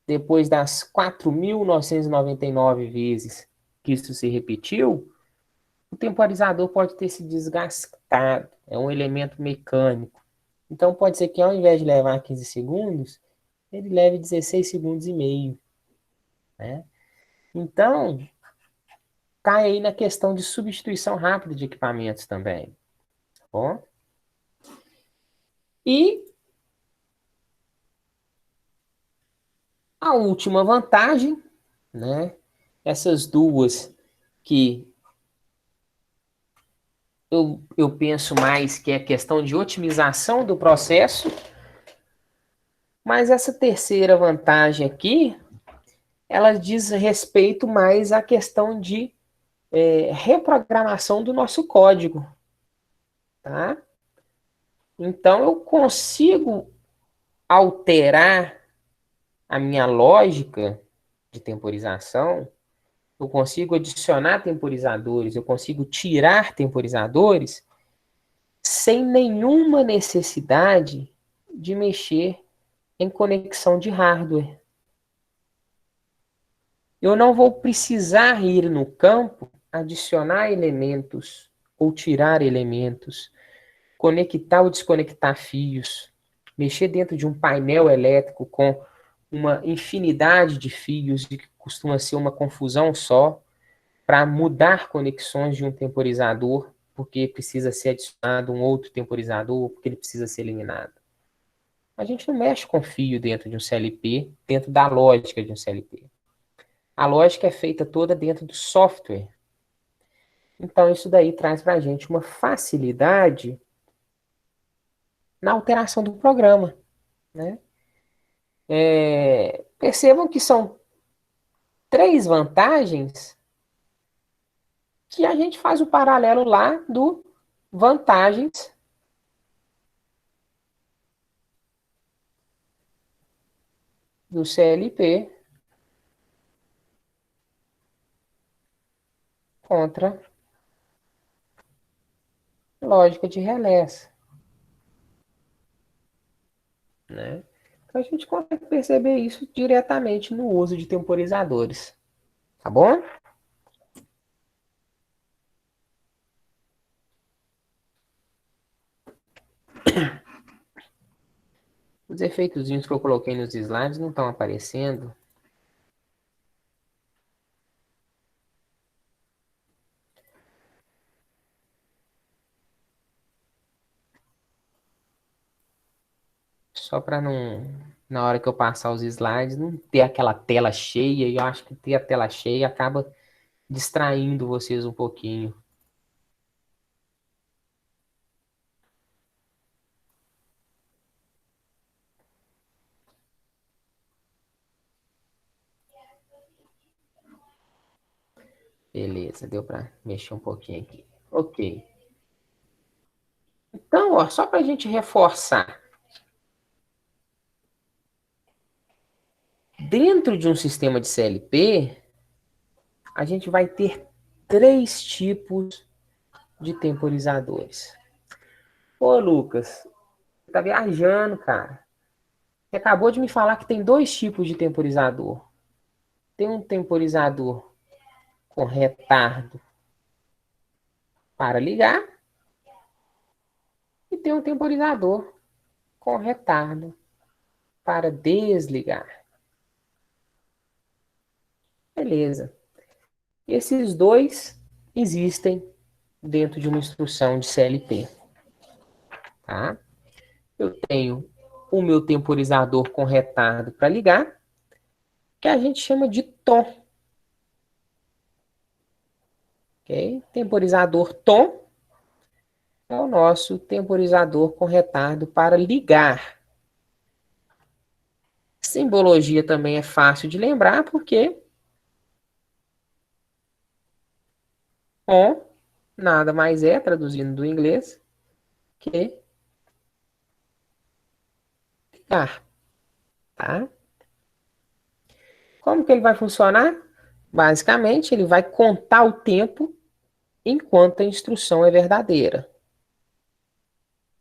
depois das 4.999 vezes que isso se repetiu, o temporizador pode ter se desgastado. É um elemento mecânico. Então pode ser que ao invés de levar 15 segundos, ele leve 16 segundos e meio, né? Então, cai aí na questão de substituição rápida de equipamentos também, tá bom? E a última vantagem, né? Essas duas que eu penso mais que é questão de otimização do processo, mas essa terceira vantagem aqui, ela diz respeito mais à questão de reprogramação do nosso código, tá? Então, eu consigo alterar a minha lógica de temporização, eu consigo adicionar temporizadores, eu consigo tirar temporizadores sem nenhuma necessidade de mexer em conexão de hardware. Eu não vou precisar ir no campo, adicionar elementos ou tirar elementos, conectar ou desconectar fios, mexer dentro de um painel elétrico com uma infinidade de fios e que costuma ser uma confusão só, para mudar conexões de um temporizador, porque precisa ser adicionado um outro temporizador, porque ele precisa ser eliminado. A gente não mexe com fio dentro de um CLP, dentro da lógica de um CLP. A lógica é feita toda dentro do software. Então, isso daí traz para a gente uma facilidade na alteração do programa, né? Percebam que são 3 vantagens que a gente faz o paralelo lá do vantagens do CLP contra lógica de relés, né? Então a gente consegue perceber isso diretamente no uso de temporizadores, tá bom? Os efeitozinhos que eu coloquei nos slides não estão aparecendo. Só para não, na hora que eu passar os slides, não ter aquela tela cheia. E eu acho que ter a tela cheia acaba distraindo vocês um pouquinho. Beleza, deu para mexer um pouquinho aqui. Ok. Então, ó, só para a gente reforçar. Dentro de um sistema de CLP, a gente vai ter 3 tipos de temporizadores. Ô, Lucas, você tá viajando, cara. Você acabou de me falar que tem 2 tipos de temporizador. Tem um temporizador com retardo para ligar e tem um temporizador com retardo para desligar. Beleza. Esses 2 existem dentro de uma instrução de CLP, tá? Eu tenho o meu temporizador com retardo para ligar, que a gente chama de tom. Ok? Temporizador tom é o nosso temporizador com retardo para ligar. Simbologia também é fácil de lembrar, porque on nada mais é, traduzindo do inglês, que ligar. Tá? Como que ele vai funcionar? Basicamente, ele vai contar o tempo enquanto a instrução é verdadeira.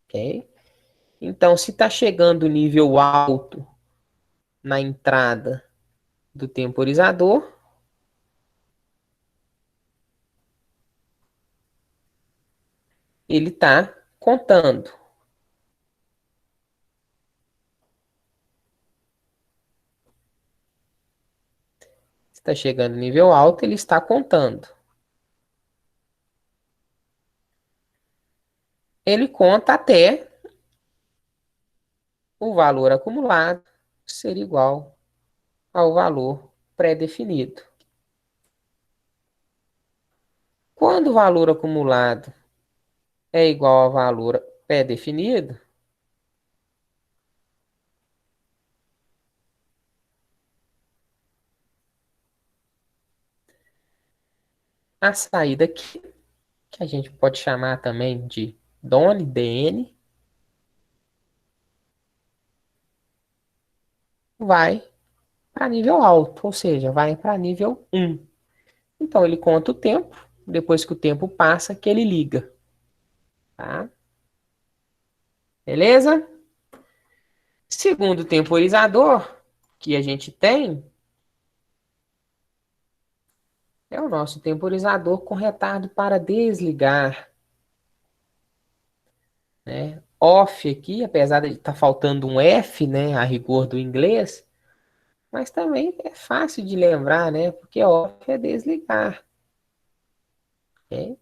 Ok? Então, se está chegando nível alto na entrada do temporizador, ele está contando. Se está chegando nível alto, ele está contando. Ele conta até o valor acumulado ser igual ao valor pré-definido. Quando o valor acumulado é igual a valor pré-definido, a saída aqui, que a gente pode chamar também de DON, DN, vai para nível alto, ou seja, vai para nível 1. Então ele conta o tempo, depois que o tempo passa, que ele liga. Tá? Beleza? Segundo temporizador que a gente tem é o nosso temporizador com retardo para desligar. Né? Off aqui, apesar de estar faltando um F, né, a rigor do inglês, mas também é fácil de lembrar, né? Porque off é desligar. Né?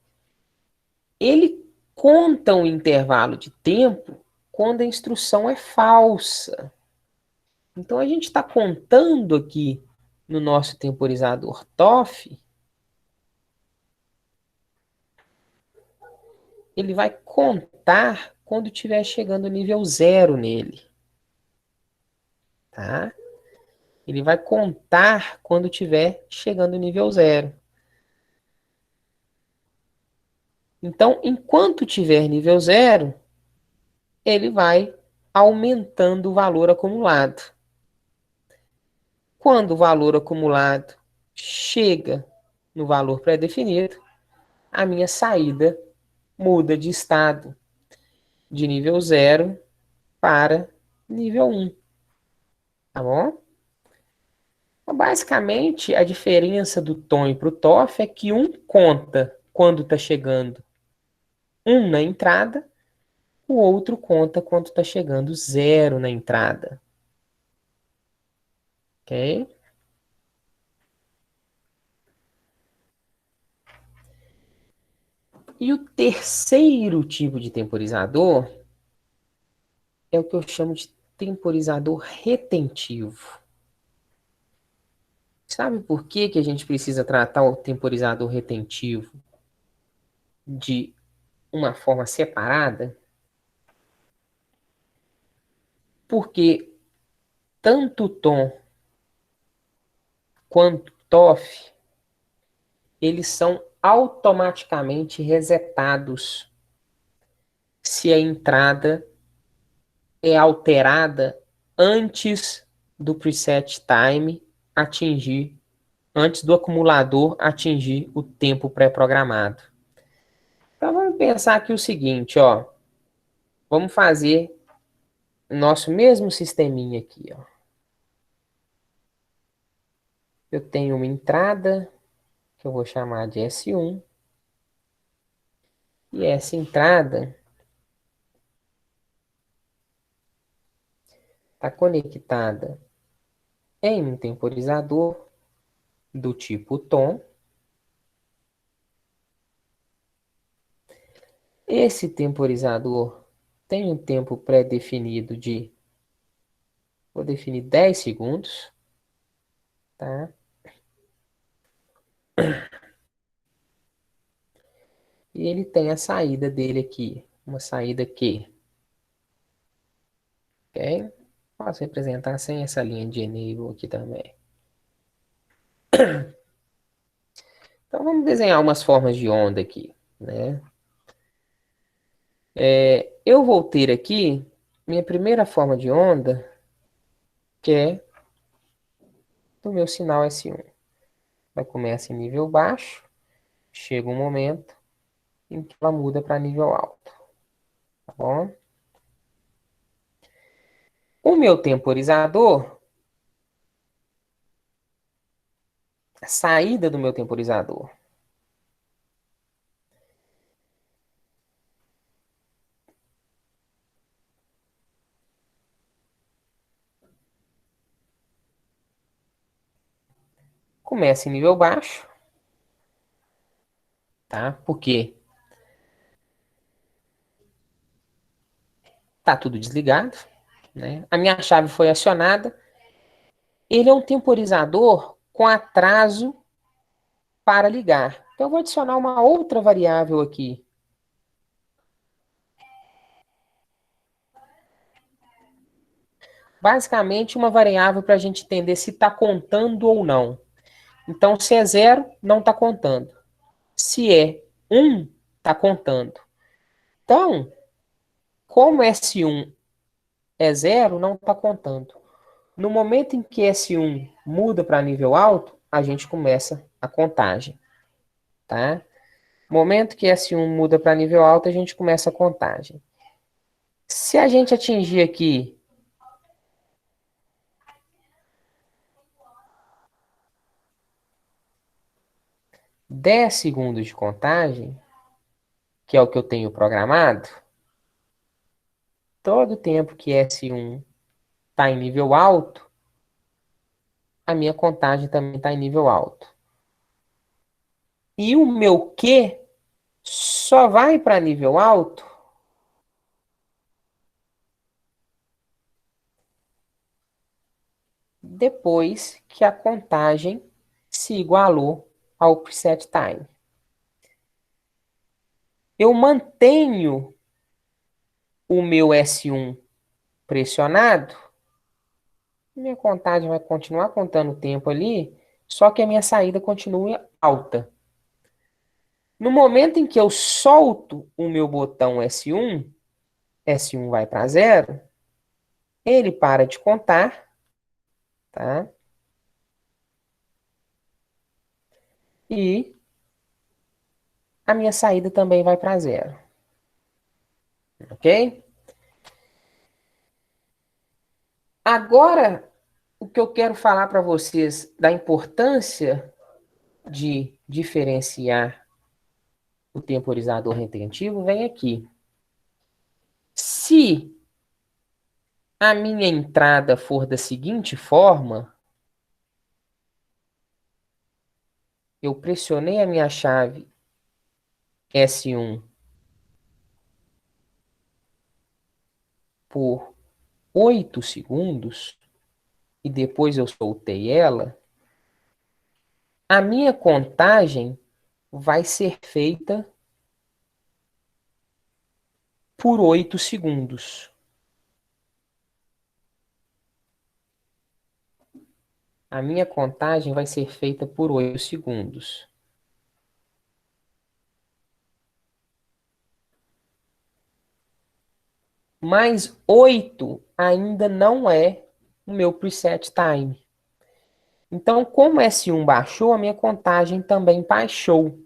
Ele conta um intervalo de tempo quando a instrução é falsa. Então a gente está contando aqui no nosso temporizador TOF, ele vai contar quando estiver chegando nível 0 nele. Tá? Ele vai contar quando estiver chegando nível 0. Então, enquanto tiver nível 0, ele vai aumentando o valor acumulado. Quando o valor acumulado chega no valor pré-definido, a minha saída muda de estado de nível 0 para nível 1. Tá bom? Então, basicamente, a diferença do tom para o TOF é que um conta quando está chegando 1 na entrada, o outro conta quando está chegando 0 na entrada. Ok? E o terceiro tipo de temporizador é o que eu chamo de temporizador retentivo. Sabe por que que a gente precisa tratar o temporizador retentivo de uma forma separada? Porque tanto o tom quanto o TOF, eles são automaticamente resetados se a entrada é alterada antes do preset time atingir, antes do acumulador atingir o tempo pré-programado. Então vamos pensar aqui o seguinte, ó. Vamos fazer o nosso mesmo sisteminha aqui, ó. Eu tenho uma entrada que eu vou chamar de S1 e essa entrada está conectada em um temporizador do tipo tom. Esse temporizador tem um tempo pré-definido de, vou definir 10 segundos, tá? E ele tem a saída dele aqui, uma saída Q, ok? Posso representar sem essa linha de enable aqui também. Então vamos desenhar umas formas de onda aqui, né? Eu vou ter aqui minha primeira forma de onda, que é do meu sinal S1. Vai começar em nível baixo, chega um momento em que ela muda para nível alto, tá bom? O meu temporizador, a saída do meu temporizador, começa em nível baixo, tá? Porque tá tudo desligado, né? A minha chave foi acionada. Ele é um temporizador com atraso para ligar. Então eu vou adicionar uma outra variável aqui, basicamente uma variável para a gente entender se está contando ou não. Então, se é 0, não está contando. Se é 1, está contando. Então, como S1 é 0, não está contando. No momento em que S1 muda para nível alto, a gente começa a contagem. Tá? No momento que S1 muda para nível alto, a gente começa a contagem. Se a gente atingir aqui 10 segundos de contagem, que é o que eu tenho programado, todo o tempo que S1 está em nível alto, a minha contagem também está em nível alto. E o meu Q só vai para nível alto depois que a contagem se igualou ao preset time. Eu mantenho o meu S1 pressionado, minha contagem vai continuar contando o tempo ali, só que a minha saída continua alta. No momento em que eu solto o meu botão S1, S1 vai para 0, ele para de contar, tá? E a minha saída também vai para 0. Ok? Agora, o que eu quero falar para vocês da importância de diferenciar o temporizador retentivo vem aqui. Se a minha entrada for da seguinte forma, eu pressionei a minha chave S1 por 8 segundos e depois eu soltei ela, a minha contagem vai ser feita por 8 segundos. A minha contagem vai ser feita por 8 segundos. Mas 8 ainda não é o meu preset time. Então, como S1 baixou, a minha contagem também baixou.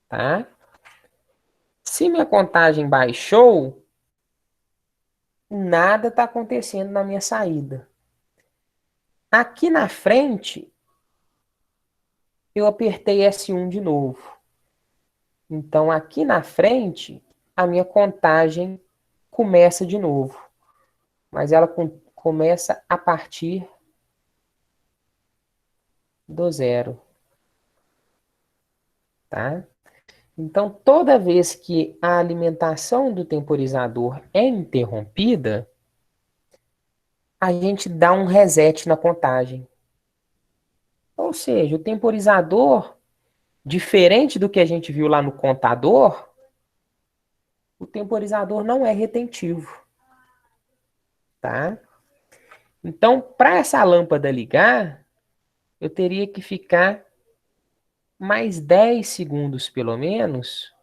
Tá? Se minha contagem baixou, nada está acontecendo na minha saída. Aqui na frente, eu apertei S1 de novo. Então, aqui na frente, a minha contagem começa de novo. Mas ela começa a partir do 0. Tá? Então, toda vez que a alimentação do temporizador é interrompida, a gente dá um reset na contagem. Ou seja, o temporizador, diferente do que a gente viu lá no contador, o temporizador não é retentivo. Tá? Então, para essa lâmpada ligar, eu teria que ficar mais 10 segundos, pelo menos,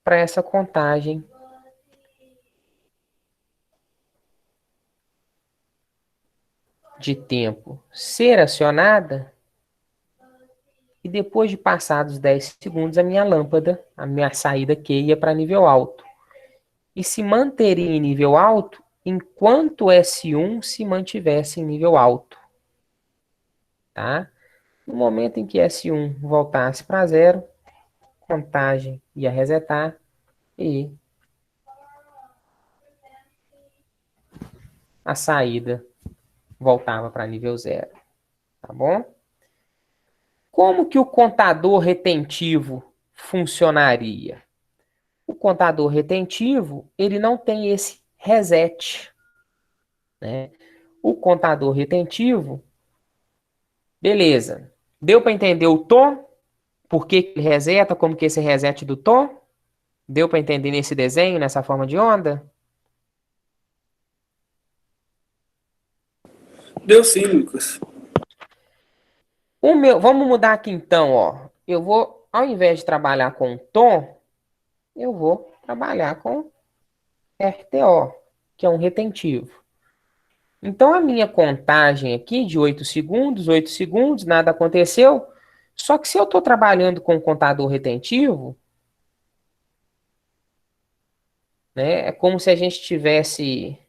para essa contagem de tempo ser acionada. E depois de passados 10 segundos, a minha lâmpada, a minha saída Q ia para nível alto. E se manteria em nível alto enquanto S1 se mantivesse em nível alto. Tá? No momento em que S1 voltasse para 0, contagem ia resetar e a saída voltava para nível 0. Tá bom? Como que o contador retentivo funcionaria? O contador retentivo, ele não tem esse reset, né? O contador retentivo, beleza. Deu para entender o tom? Por que ele reseta? Como que é esse reset do tom? Deu para entender nesse desenho, nessa forma de onda? Deu sim, Lucas. Vamos mudar aqui então, ó. Eu vou, ao invés de trabalhar com tom, eu vou trabalhar com RTO, que é um retentivo. Então, a minha contagem aqui de 8 segundos, nada aconteceu. Só que se eu estou trabalhando com contador retentivo, né, é como se a gente estivesse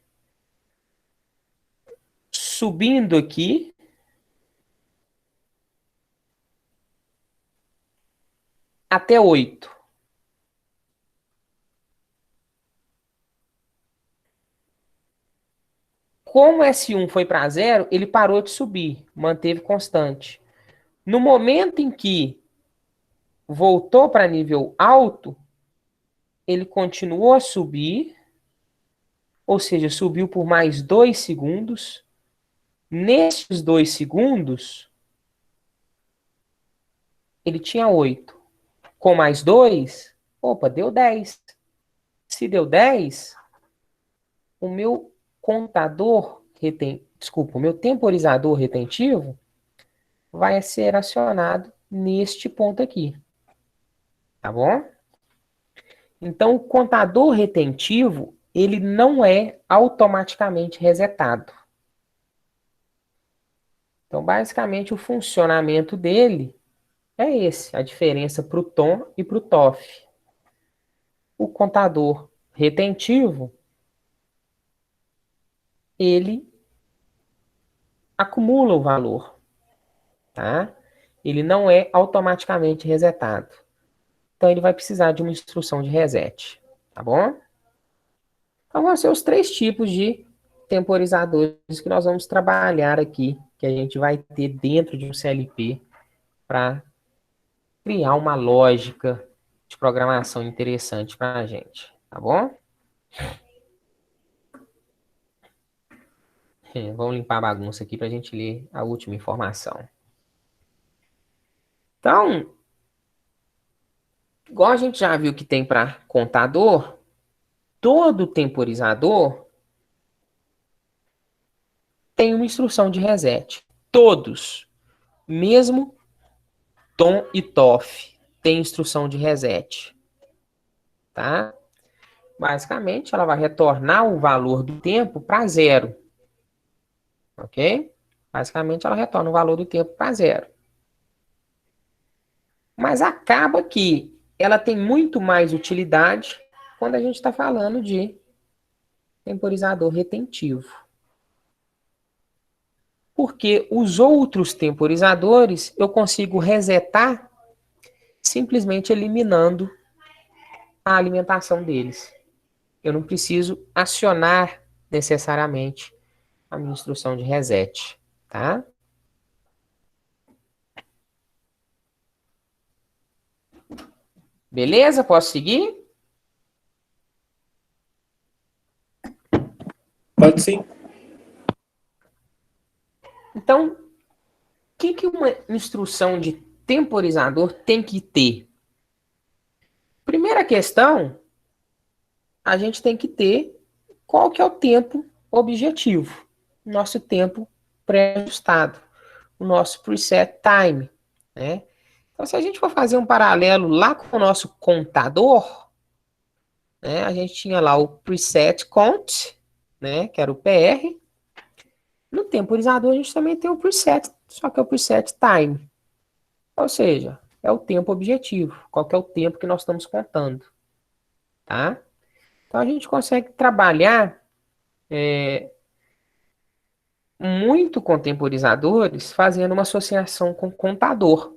subindo aqui até 8. Como S1 foi para 0, ele parou de subir, manteve constante. No momento em que voltou para nível alto, ele continuou a subir, ou seja, subiu por mais 2 segundos. Nesses 2 segundos, ele tinha 8. Com mais 2, opa, deu 10. Se deu 10, o meu o meu temporizador retentivo vai ser acionado neste ponto aqui. Tá bom? Então, o contador retentivo, ele não é automaticamente resetado. Então, basicamente, o funcionamento dele é esse, a diferença para o tom e para o TOF. O contador retentivo, ele acumula o valor, tá? Ele não é automaticamente resetado. Então, ele vai precisar de uma instrução de reset, tá bom? Então, vão ser os 3 tipos de temporizadores que nós vamos trabalhar aqui, que a gente vai ter dentro de um CLP para criar uma lógica de programação interessante para a gente, tá bom? Vamos limpar a bagunça aqui para a gente ler a última informação. Então, igual a gente já viu que tem para contador, todo temporizador tem uma instrução de reset. Todos, mesmo tom e tof, tem instrução de reset. Tá? Basicamente, ela vai retornar o valor do tempo para 0. Ok? Basicamente, ela retorna o valor do tempo para 0. Mas acaba que ela tem muito mais utilidade quando a gente está falando de temporizador retentivo. Porque os outros temporizadores eu consigo resetar simplesmente eliminando a alimentação deles. Eu não preciso acionar necessariamente a minha instrução de reset, tá? Beleza? Posso seguir? Pode sim. Então, o que uma instrução de temporizador tem que ter? Primeira questão, a gente tem que ter qual que é o tempo objetivo, nosso tempo pré-ajustado, o nosso preset time, né? Então, se a gente for fazer um paralelo lá com o nosso contador, né, a gente tinha lá o preset count, né, que era o PR. No temporizador, a gente também tem o preset, só que é o preset time. Ou seja, é o tempo objetivo, qual que é o tempo que nós estamos contando, tá? Então, a gente consegue trabalhar muito com temporizadores fazendo uma associação com contador,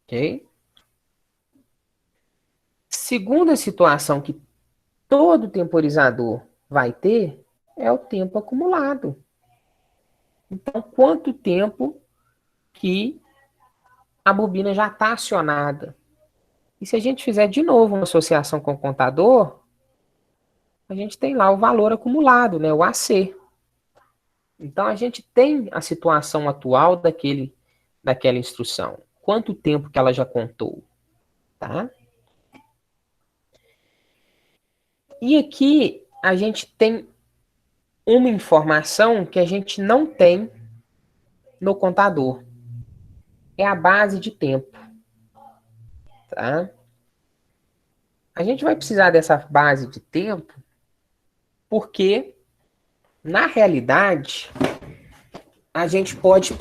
ok? Segunda situação que todo temporizador vai ter é o tempo acumulado. Então, quanto tempo que a bobina já está acionada? E se a gente fizer de novo uma associação com o contador, a gente tem lá o valor acumulado, né, o AC. Então, a gente tem a situação atual daquela instrução. Quanto tempo que ela já contou, tá? E aqui a gente tem uma informação que a gente não tem no contador. É a base de tempo, tá? A gente vai precisar dessa base de tempo porque, na realidade, a gente pode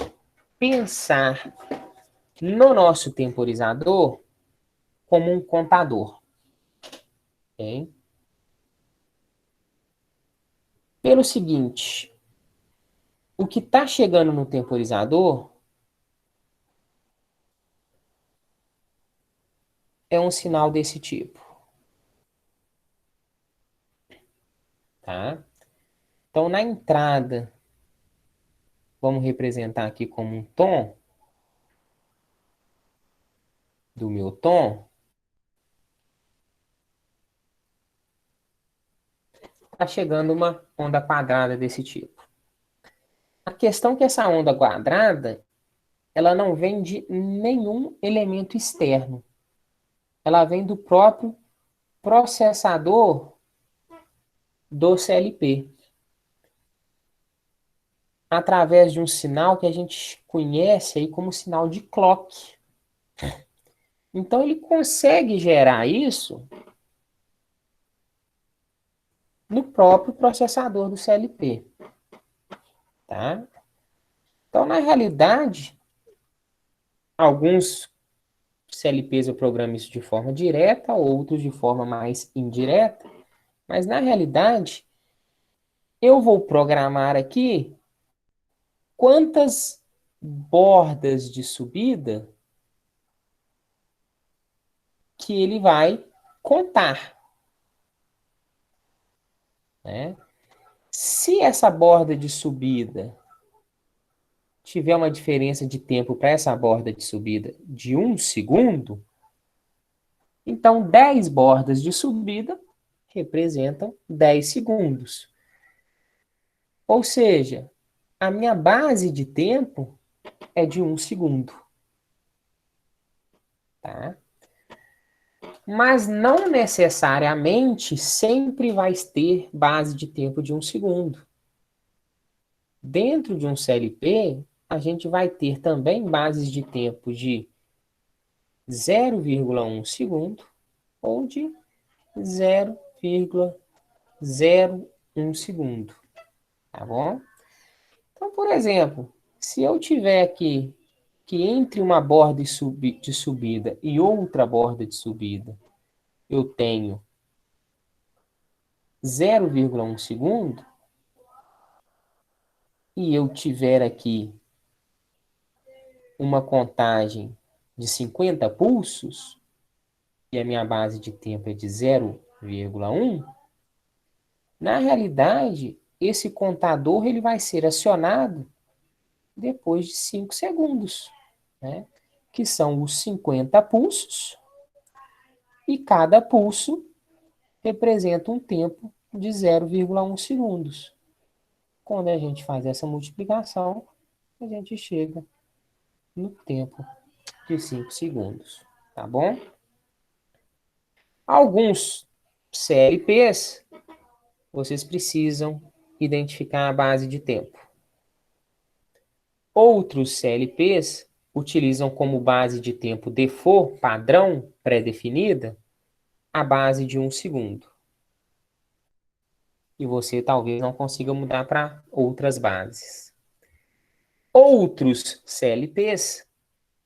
pensar no nosso temporizador como um contador. Ok? Pelo seguinte, o que está chegando no temporizador é um sinal desse tipo. Tá? Então, na entrada, vamos representar aqui como um tom do meu tom. Está chegando uma onda quadrada desse tipo. A questão é que essa onda quadrada, ela não vem de nenhum elemento externo. Ela vem do próprio processador do CLP. Através de um sinal que a gente conhece aí como sinal de clock. Então ele consegue gerar isso no próprio processador do CLP. Tá? Então, na realidade, alguns CLPs eu programo isso de forma direta, outros de forma mais indireta, mas na realidade, eu vou programar aqui quantas bordas de subida que ele vai contar. Né? Se essa borda de subida tiver uma diferença de tempo para essa borda de subida de 1 segundo, então 10 bordas de subida representam 10 segundos. Ou seja, a minha base de tempo é de 1 segundo. Tá? Mas não necessariamente sempre vai ter base de tempo de 1 segundo. Dentro de um CLP, a gente vai ter também bases de tempo de 0,1 segundo ou de 0,01 segundo. Tá bom? Então, por exemplo, se eu tiver aqui que entre uma borda de subida e outra borda de subida, eu tenho 0,1 segundo, e eu tiver aqui uma contagem de 50 pulsos, e a minha base de tempo é de 0,1, na realidade, esse contador ele vai ser acionado depois de 5 segundos, né? Que são os 50 pulsos, e cada pulso representa um tempo de 0,1 segundos. Quando a gente faz essa multiplicação, a gente chega no tempo de 5 segundos, tá bom? Alguns CLPs, vocês precisam identificar a base de tempo. Outros CLPs utilizam como base de tempo default, padrão, pré-definida, a base de 1 segundo. E você talvez não consiga mudar para outras bases. Outros CLPs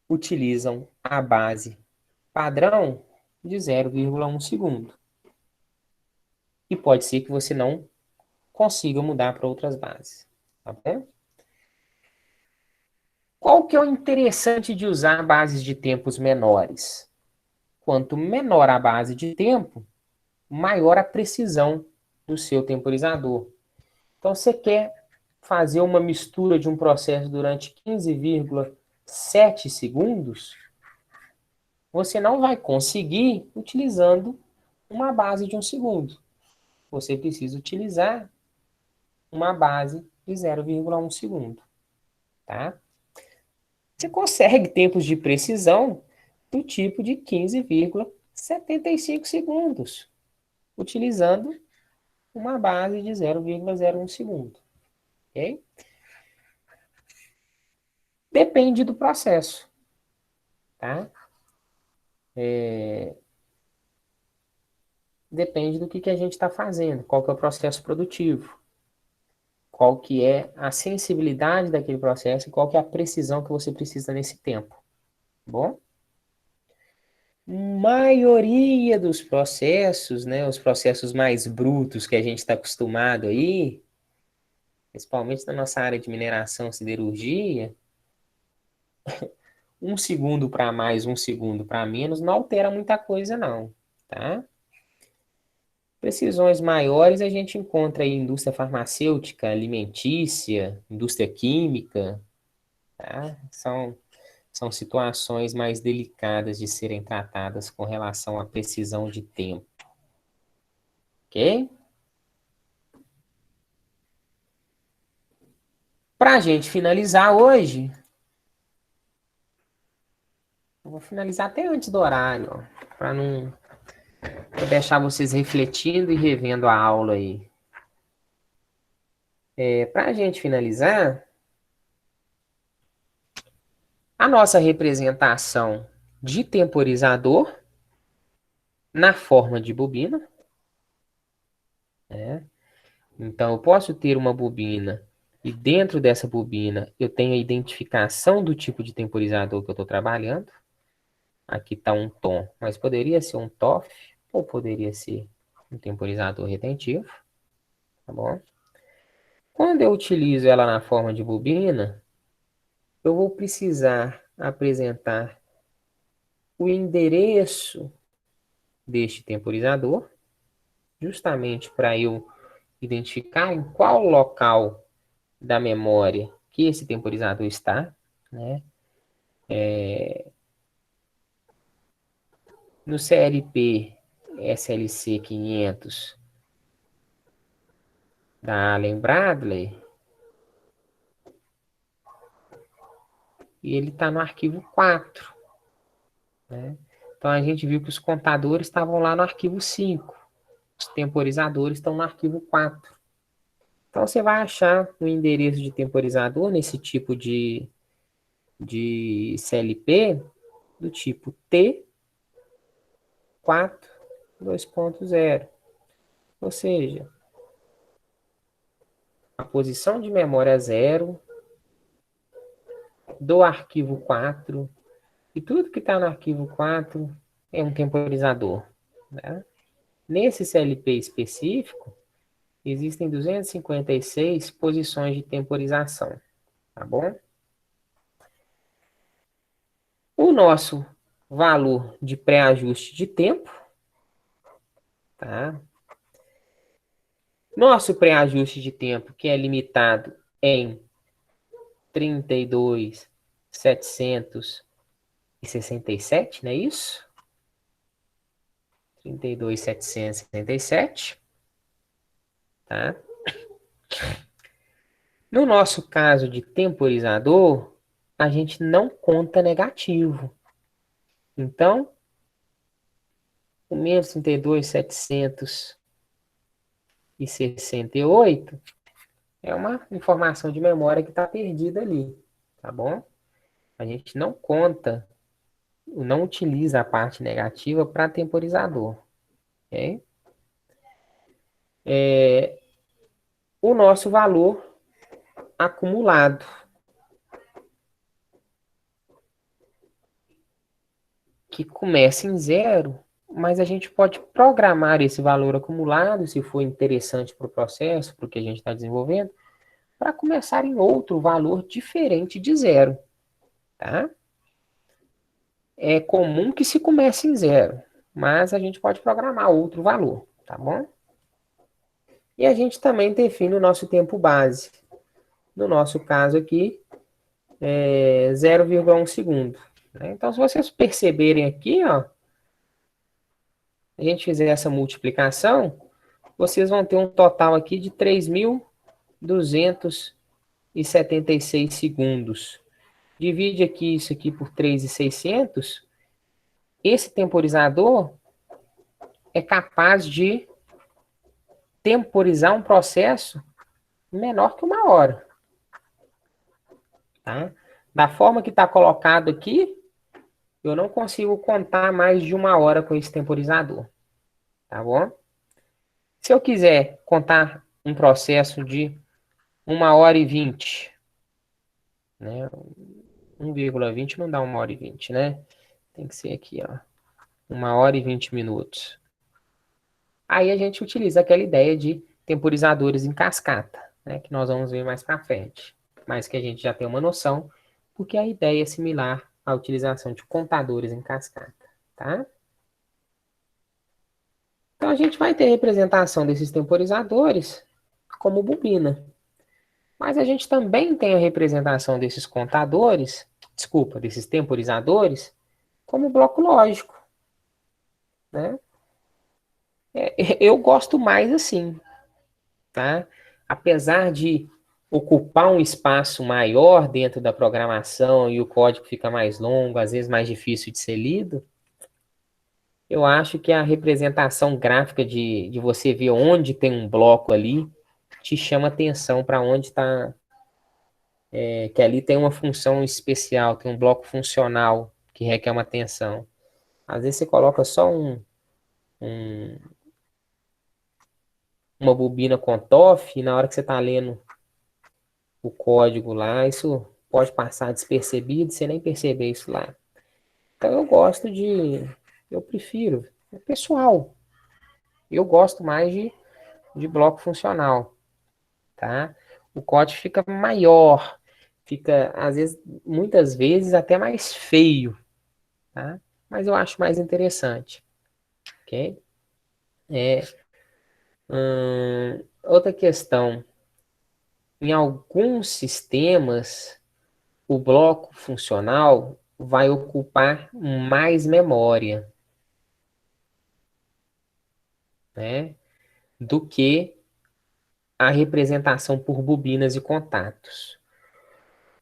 utilizam a base padrão de 0,1 segundo. E pode ser que você não consiga mudar para outras bases. Tá bom? Qual que é o interessante de usar bases de tempos menores? Quanto menor a base de tempo, maior a precisão do seu temporizador. Então, você quer fazer uma mistura de um processo durante 15,7 segundos, você não vai conseguir utilizando uma base de 1 segundo. Você precisa utilizar uma base de 0,1 segundo. Tá? Você consegue tempos de precisão do tipo de 15,75 segundos. utilizando uma base de 0,01 segundo. Ok? Depende do processo. Tá? Depende do que a gente está fazendo, qual que é o processo produtivo, qual que é a sensibilidade daquele processo e qual que é a precisão que você precisa nesse tempo. Tá bom? Maioria dos processos, né, os processos mais brutos que a gente está acostumado aí, principalmente na nossa área de mineração, siderurgia, 1 segundo para mais, 1 segundo para menos, não altera muita coisa não, tá? Precisões maiores a gente encontra aí em indústria farmacêutica, alimentícia, indústria química, tá? São situações mais delicadas de serem tratadas com relação à precisão de tempo, ok? Para a gente finalizar hoje, eu vou finalizar até antes do horário, para não pra deixar vocês refletindo e revendo a aula aí. Para a gente finalizar, a nossa representação de temporizador na forma de bobina, né? Então, eu posso ter uma bobina e dentro dessa bobina eu tenho a identificação do tipo de temporizador que eu estou trabalhando. Aqui está um tom, mas poderia ser um TOF ou poderia ser um temporizador retentivo, tá bom? Quando eu utilizo ela na forma de bobina, eu vou precisar apresentar o endereço deste temporizador, justamente para eu identificar em qual local da memória que esse temporizador está, né? No CLP SLC 500 da Allen Bradley, e ele está no arquivo 4, né? Então a gente viu que os contadores estavam lá no arquivo 5, os temporizadores estão no arquivo 4. Então você vai achar o endereço de temporizador nesse tipo de CLP do tipo T4 2.0. Ou seja, a posição de memória 0 do arquivo 4 e tudo que está no arquivo 4 é um temporizador, né? Nesse CLP específico, existem 256 posições de temporização, tá bom? O nosso valor de pré-ajuste de tempo, tá? Nosso pré-ajuste de tempo, que é limitado em 32.767, não é isso? 32.767, tá? No nosso caso de temporizador, a gente não conta negativo. Então, o menos 32.768 é uma informação de memória que está perdida ali, tá bom? A gente não conta, não utiliza a parte negativa para temporizador, ok? O nosso valor acumulado, que começa em 0, mas a gente pode programar esse valor acumulado, se for interessante para o processo, para o que a gente está desenvolvendo, para começar em outro valor diferente de 0, tá? É comum que se comece em 0, mas a gente pode programar outro valor, tá bom? E a gente também define o nosso tempo base. No nosso caso aqui, 0,1 segundo. Né? Então, se vocês perceberem aqui, ó, a gente fizer essa multiplicação, vocês vão ter um total aqui de 3.276 segundos. Divide aqui isso aqui por 3.600. Esse temporizador é capaz de temporizar um processo menor que 1 hora. Tá? Da forma que está colocado aqui, eu não consigo contar mais de 1 hora com esse temporizador. Tá bom? Se eu quiser contar um processo de 1h20, né? 1,20 não dá 1h20, né? Tem que ser aqui, ó. 1h20 minutos. Aí a gente utiliza aquela ideia de temporizadores em cascata, né? Que nós vamos ver mais para frente. Mas que a gente já tem uma noção, porque a ideia é similar à utilização de contadores em cascata, tá? Então a gente vai ter representação desses temporizadores como bobina. Mas a gente também tem a representação desses contadores, desculpa, desses temporizadores, como bloco lógico, né? Eu gosto mais assim, tá? Apesar de ocupar um espaço maior dentro da programação e o código fica mais longo, às vezes mais difícil de ser lido, eu acho que a representação gráfica de você ver onde tem um bloco ali te chama atenção para onde está, que ali tem uma função especial, tem um bloco funcional que requer uma atenção. Às vezes você coloca só uma bobina com TOF e na hora que você está lendo o código lá, isso pode passar despercebido, você nem perceber isso lá. Então eu prefiro, é pessoal, eu gosto mais de bloco funcional, tá? O código fica maior, fica, às vezes, muitas vezes até mais feio, tá? Mas eu acho mais interessante, ok? Outra questão, em alguns sistemas, o bloco funcional vai ocupar mais memória, né, do que a representação por bobinas e contatos.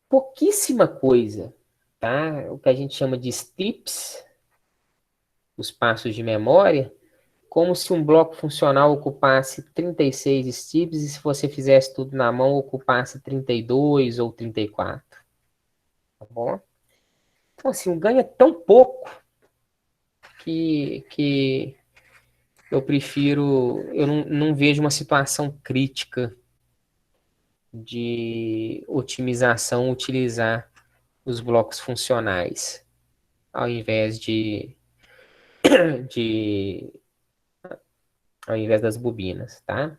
Pouquíssima coisa, tá? O que a gente chama de STIPs, os passos de memória, como se um bloco funcional ocupasse 36 STIPs e se você fizesse tudo na mão ocupasse 32 ou 34. Tá bom? Então, assim, ganha tão pouco que eu não vejo uma situação crítica de otimização utilizar os blocos funcionais ao invés de ao invés das bobinas, tá?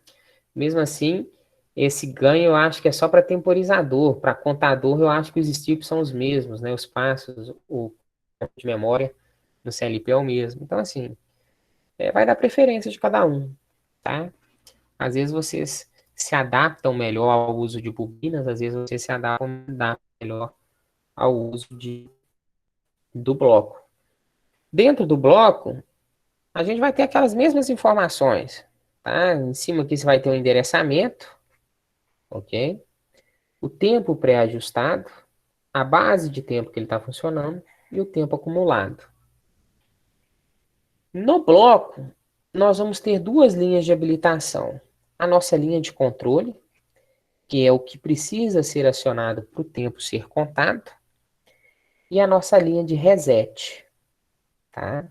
Mesmo assim, esse ganho eu acho que é só para temporizador, para contador eu acho que os STIPs são os mesmos, né? Os passos, o tempo de memória no CLP é o mesmo. Então, assim, vai dar preferência de cada um, tá? Às vezes vocês se adaptam melhor ao uso de bobinas, às vezes vocês se adaptam melhor ao uso do bloco. Dentro do bloco, a gente vai ter aquelas mesmas informações, tá? Em cima aqui você vai ter o endereçamento, ok? O tempo pré-ajustado, a base de tempo que ele está funcionando e o tempo acumulado. No bloco, nós vamos ter duas linhas de habilitação. A nossa linha de controle, que é o que precisa ser acionado para o tempo ser contado, e a nossa linha de reset, tá?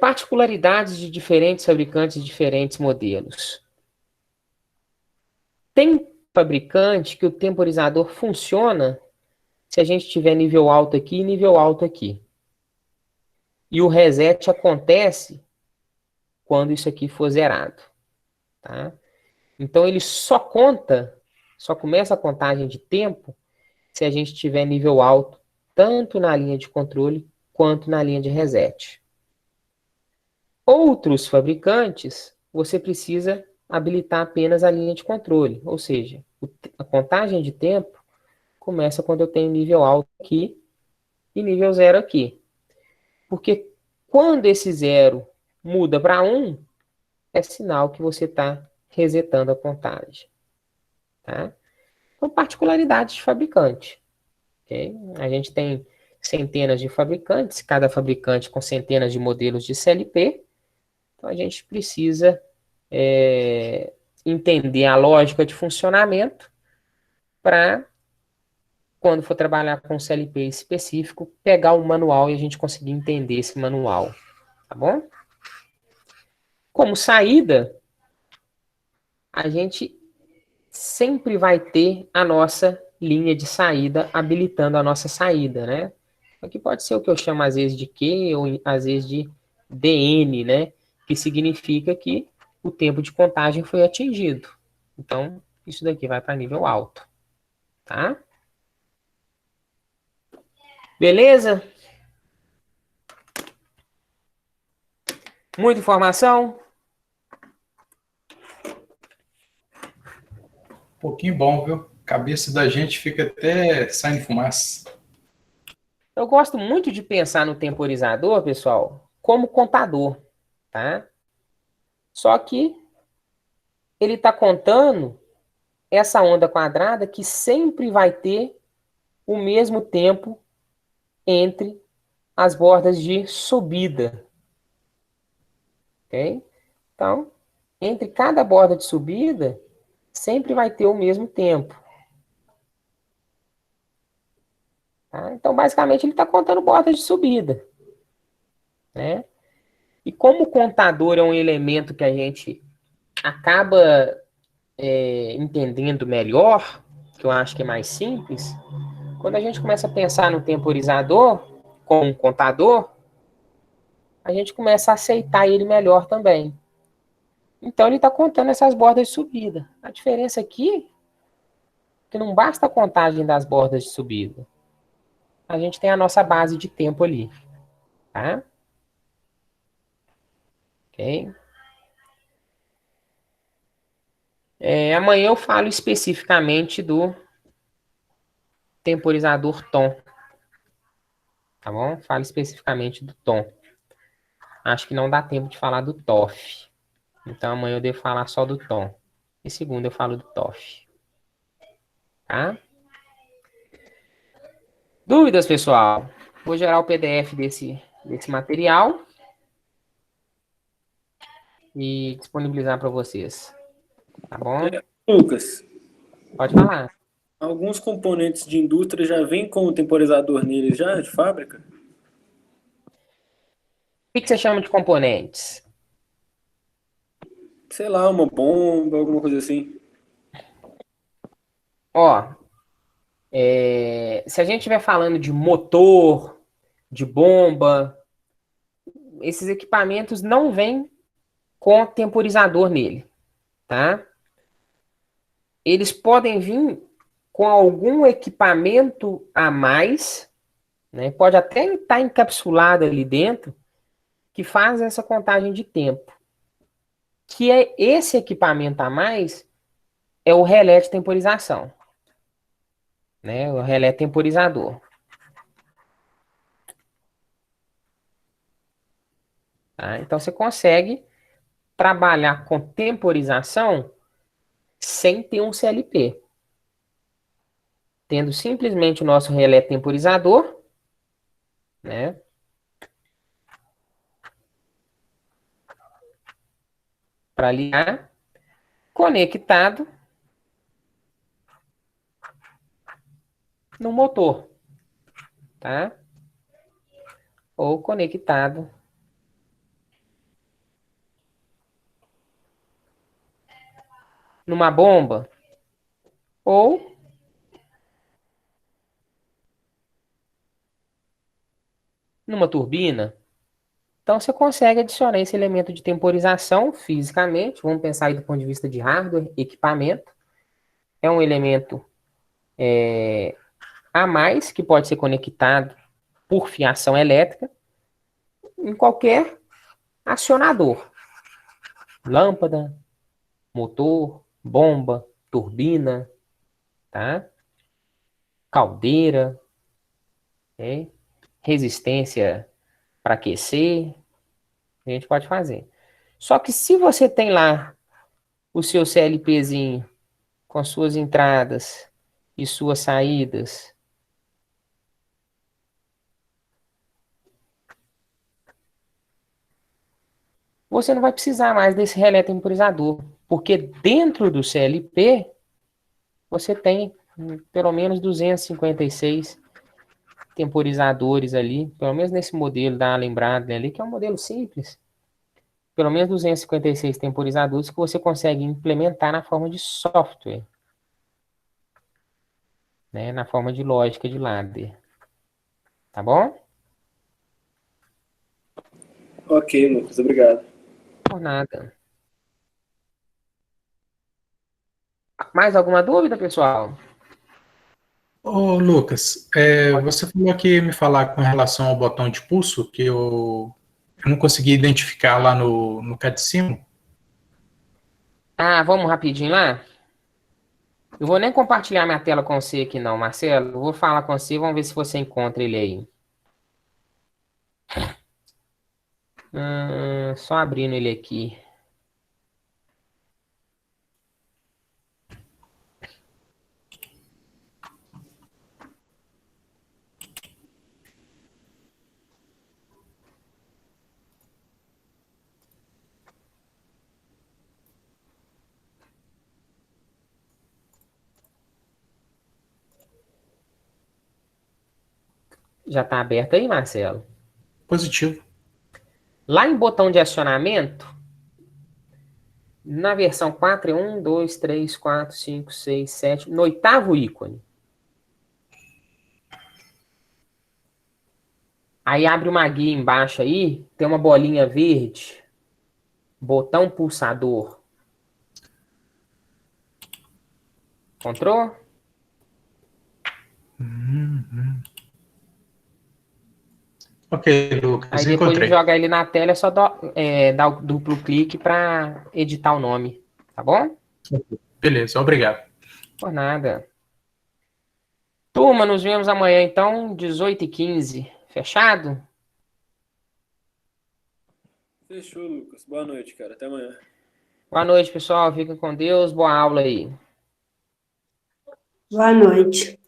Particularidades de diferentes fabricantes e diferentes modelos. Tem fabricante que o temporizador funciona se a gente tiver nível alto aqui e nível alto aqui. E o reset acontece quando isso aqui for zerado, tá? Então ele só começa a contagem de tempo se a gente tiver nível alto, tanto na linha de controle quanto na linha de reset. Outros fabricantes, você precisa habilitar apenas a linha de controle, ou seja, a contagem de tempo começa quando eu tenho nível alto aqui e nível zero aqui. Porque quando esse zero muda para 1, é sinal que você está resetando a contagem. Tá? São particularidades de fabricante. Okay? A gente tem centenas de fabricantes, cada fabricante com centenas de modelos de CLP. Então, a gente precisa entender a lógica de funcionamento para, quando for trabalhar com CLP específico, pegar o manual e a gente conseguir entender esse manual, tá bom? Como saída, a gente sempre vai ter a nossa linha de saída habilitando a nossa saída, né? Aqui pode ser o que eu chamo às vezes de Q ou às vezes de DN, né? Que significa que o tempo de contagem foi atingido. Então, isso daqui vai para nível alto, tá? Beleza? Muita informação? Um pouquinho bom, viu? Cabeça da gente fica até saindo fumaça. Eu gosto muito de pensar no temporizador, pessoal, como contador, tá? Só que ele está contando essa onda quadrada que sempre vai ter o mesmo tempo entre as bordas de subida, ok? Então, entre cada borda de subida, sempre vai ter o mesmo tempo. Tá? Então, basicamente, ele está contando bordas de subida, né? E como o contador é um elemento que a gente acaba entendendo melhor, que eu acho que é mais simples, quando a gente começa a pensar no temporizador como um contador, a gente começa a aceitar ele melhor também. Então ele está contando essas bordas de subida. A diferença aqui é que não basta a contagem das bordas de subida. A gente tem a nossa base de tempo ali. Tá? Ok? Amanhã eu falo especificamente do temporizador tom. Tá bom? Falo especificamente do tom. Acho que não dá tempo de falar do TOF. Então amanhã eu devo falar só do tom. E segunda eu falo do TOF. Tá? Dúvidas, pessoal? Vou gerar o PDF desse material e disponibilizar para vocês. Tá bom? Lucas, Pode falar. alguns componentes de indústria já vêm com o temporizador neles já, de fábrica? O que você chama de componentes? Sei lá, uma bomba, alguma coisa assim. Ó, se a gente estiver falando de motor, de bomba, esses equipamentos não vêm com temporizador nele, tá? Eles podem vir com algum equipamento a mais, né? Pode até estar encapsulado ali dentro, que faz essa contagem de tempo. Que é esse equipamento a mais é o relé de temporização, né? O relé temporizador. Tá? Então você consegue trabalhar com temporização sem ter um CLP. Tendo simplesmente o nosso relé temporizador, né? Para ligar, conectado no motor, tá? Ou conectado numa bomba, ou numa turbina. Então você consegue adicionar esse elemento de temporização fisicamente. Vamos pensar aí do ponto de vista de hardware, equipamento. É um elemento a mais que pode ser conectado por fiação elétrica em qualquer acionador. Lâmpada, motor, bomba, turbina, tá? Caldeira, okay? Resistência para aquecer, a gente pode fazer. Só que se você tem lá o seu CLPzinho com suas entradas e suas saídas, você não vai precisar mais desse relé temporizador, porque dentro do CLP você tem pelo menos 256 temporizadores ali, pelo menos nesse modelo da Allen Bradley ali, que é um modelo simples. Pelo menos 256 temporizadores que você consegue implementar na forma de software, né, na forma de lógica de ladder. Tá bom? Ok, Lucas, obrigado. Por nada. Mais alguma dúvida, pessoal? Ô, Lucas, você falou que ia me falar com relação ao botão de pulso, que eu não consegui identificar lá no catecismo. Ah, vamos rapidinho lá? Eu vou nem compartilhar minha tela com você aqui não, Marcelo. Eu vou falar com você, vamos ver se você encontra ele aí. Só abrindo ele aqui. Já está aberto aí, Marcelo? Positivo. Lá em botão de acionamento, na versão 4 é 1, 2, 3, 4, 5, 6, 7, no oitavo ícone. Aí abre uma guia embaixo aí, tem uma bolinha verde, botão pulsador. Encontrou? Ok, Lucas, Aí depois de encontrei. jogar ele na tela, é só dar o duplo clique para editar o nome. Tá bom? Beleza, obrigado. Por nada. Turma, nos vemos amanhã então, 18h15. Fechado? Fechou, Lucas. Boa noite, cara. Até amanhã. Boa noite, pessoal. Fiquem com Deus. Boa aula aí. Boa noite.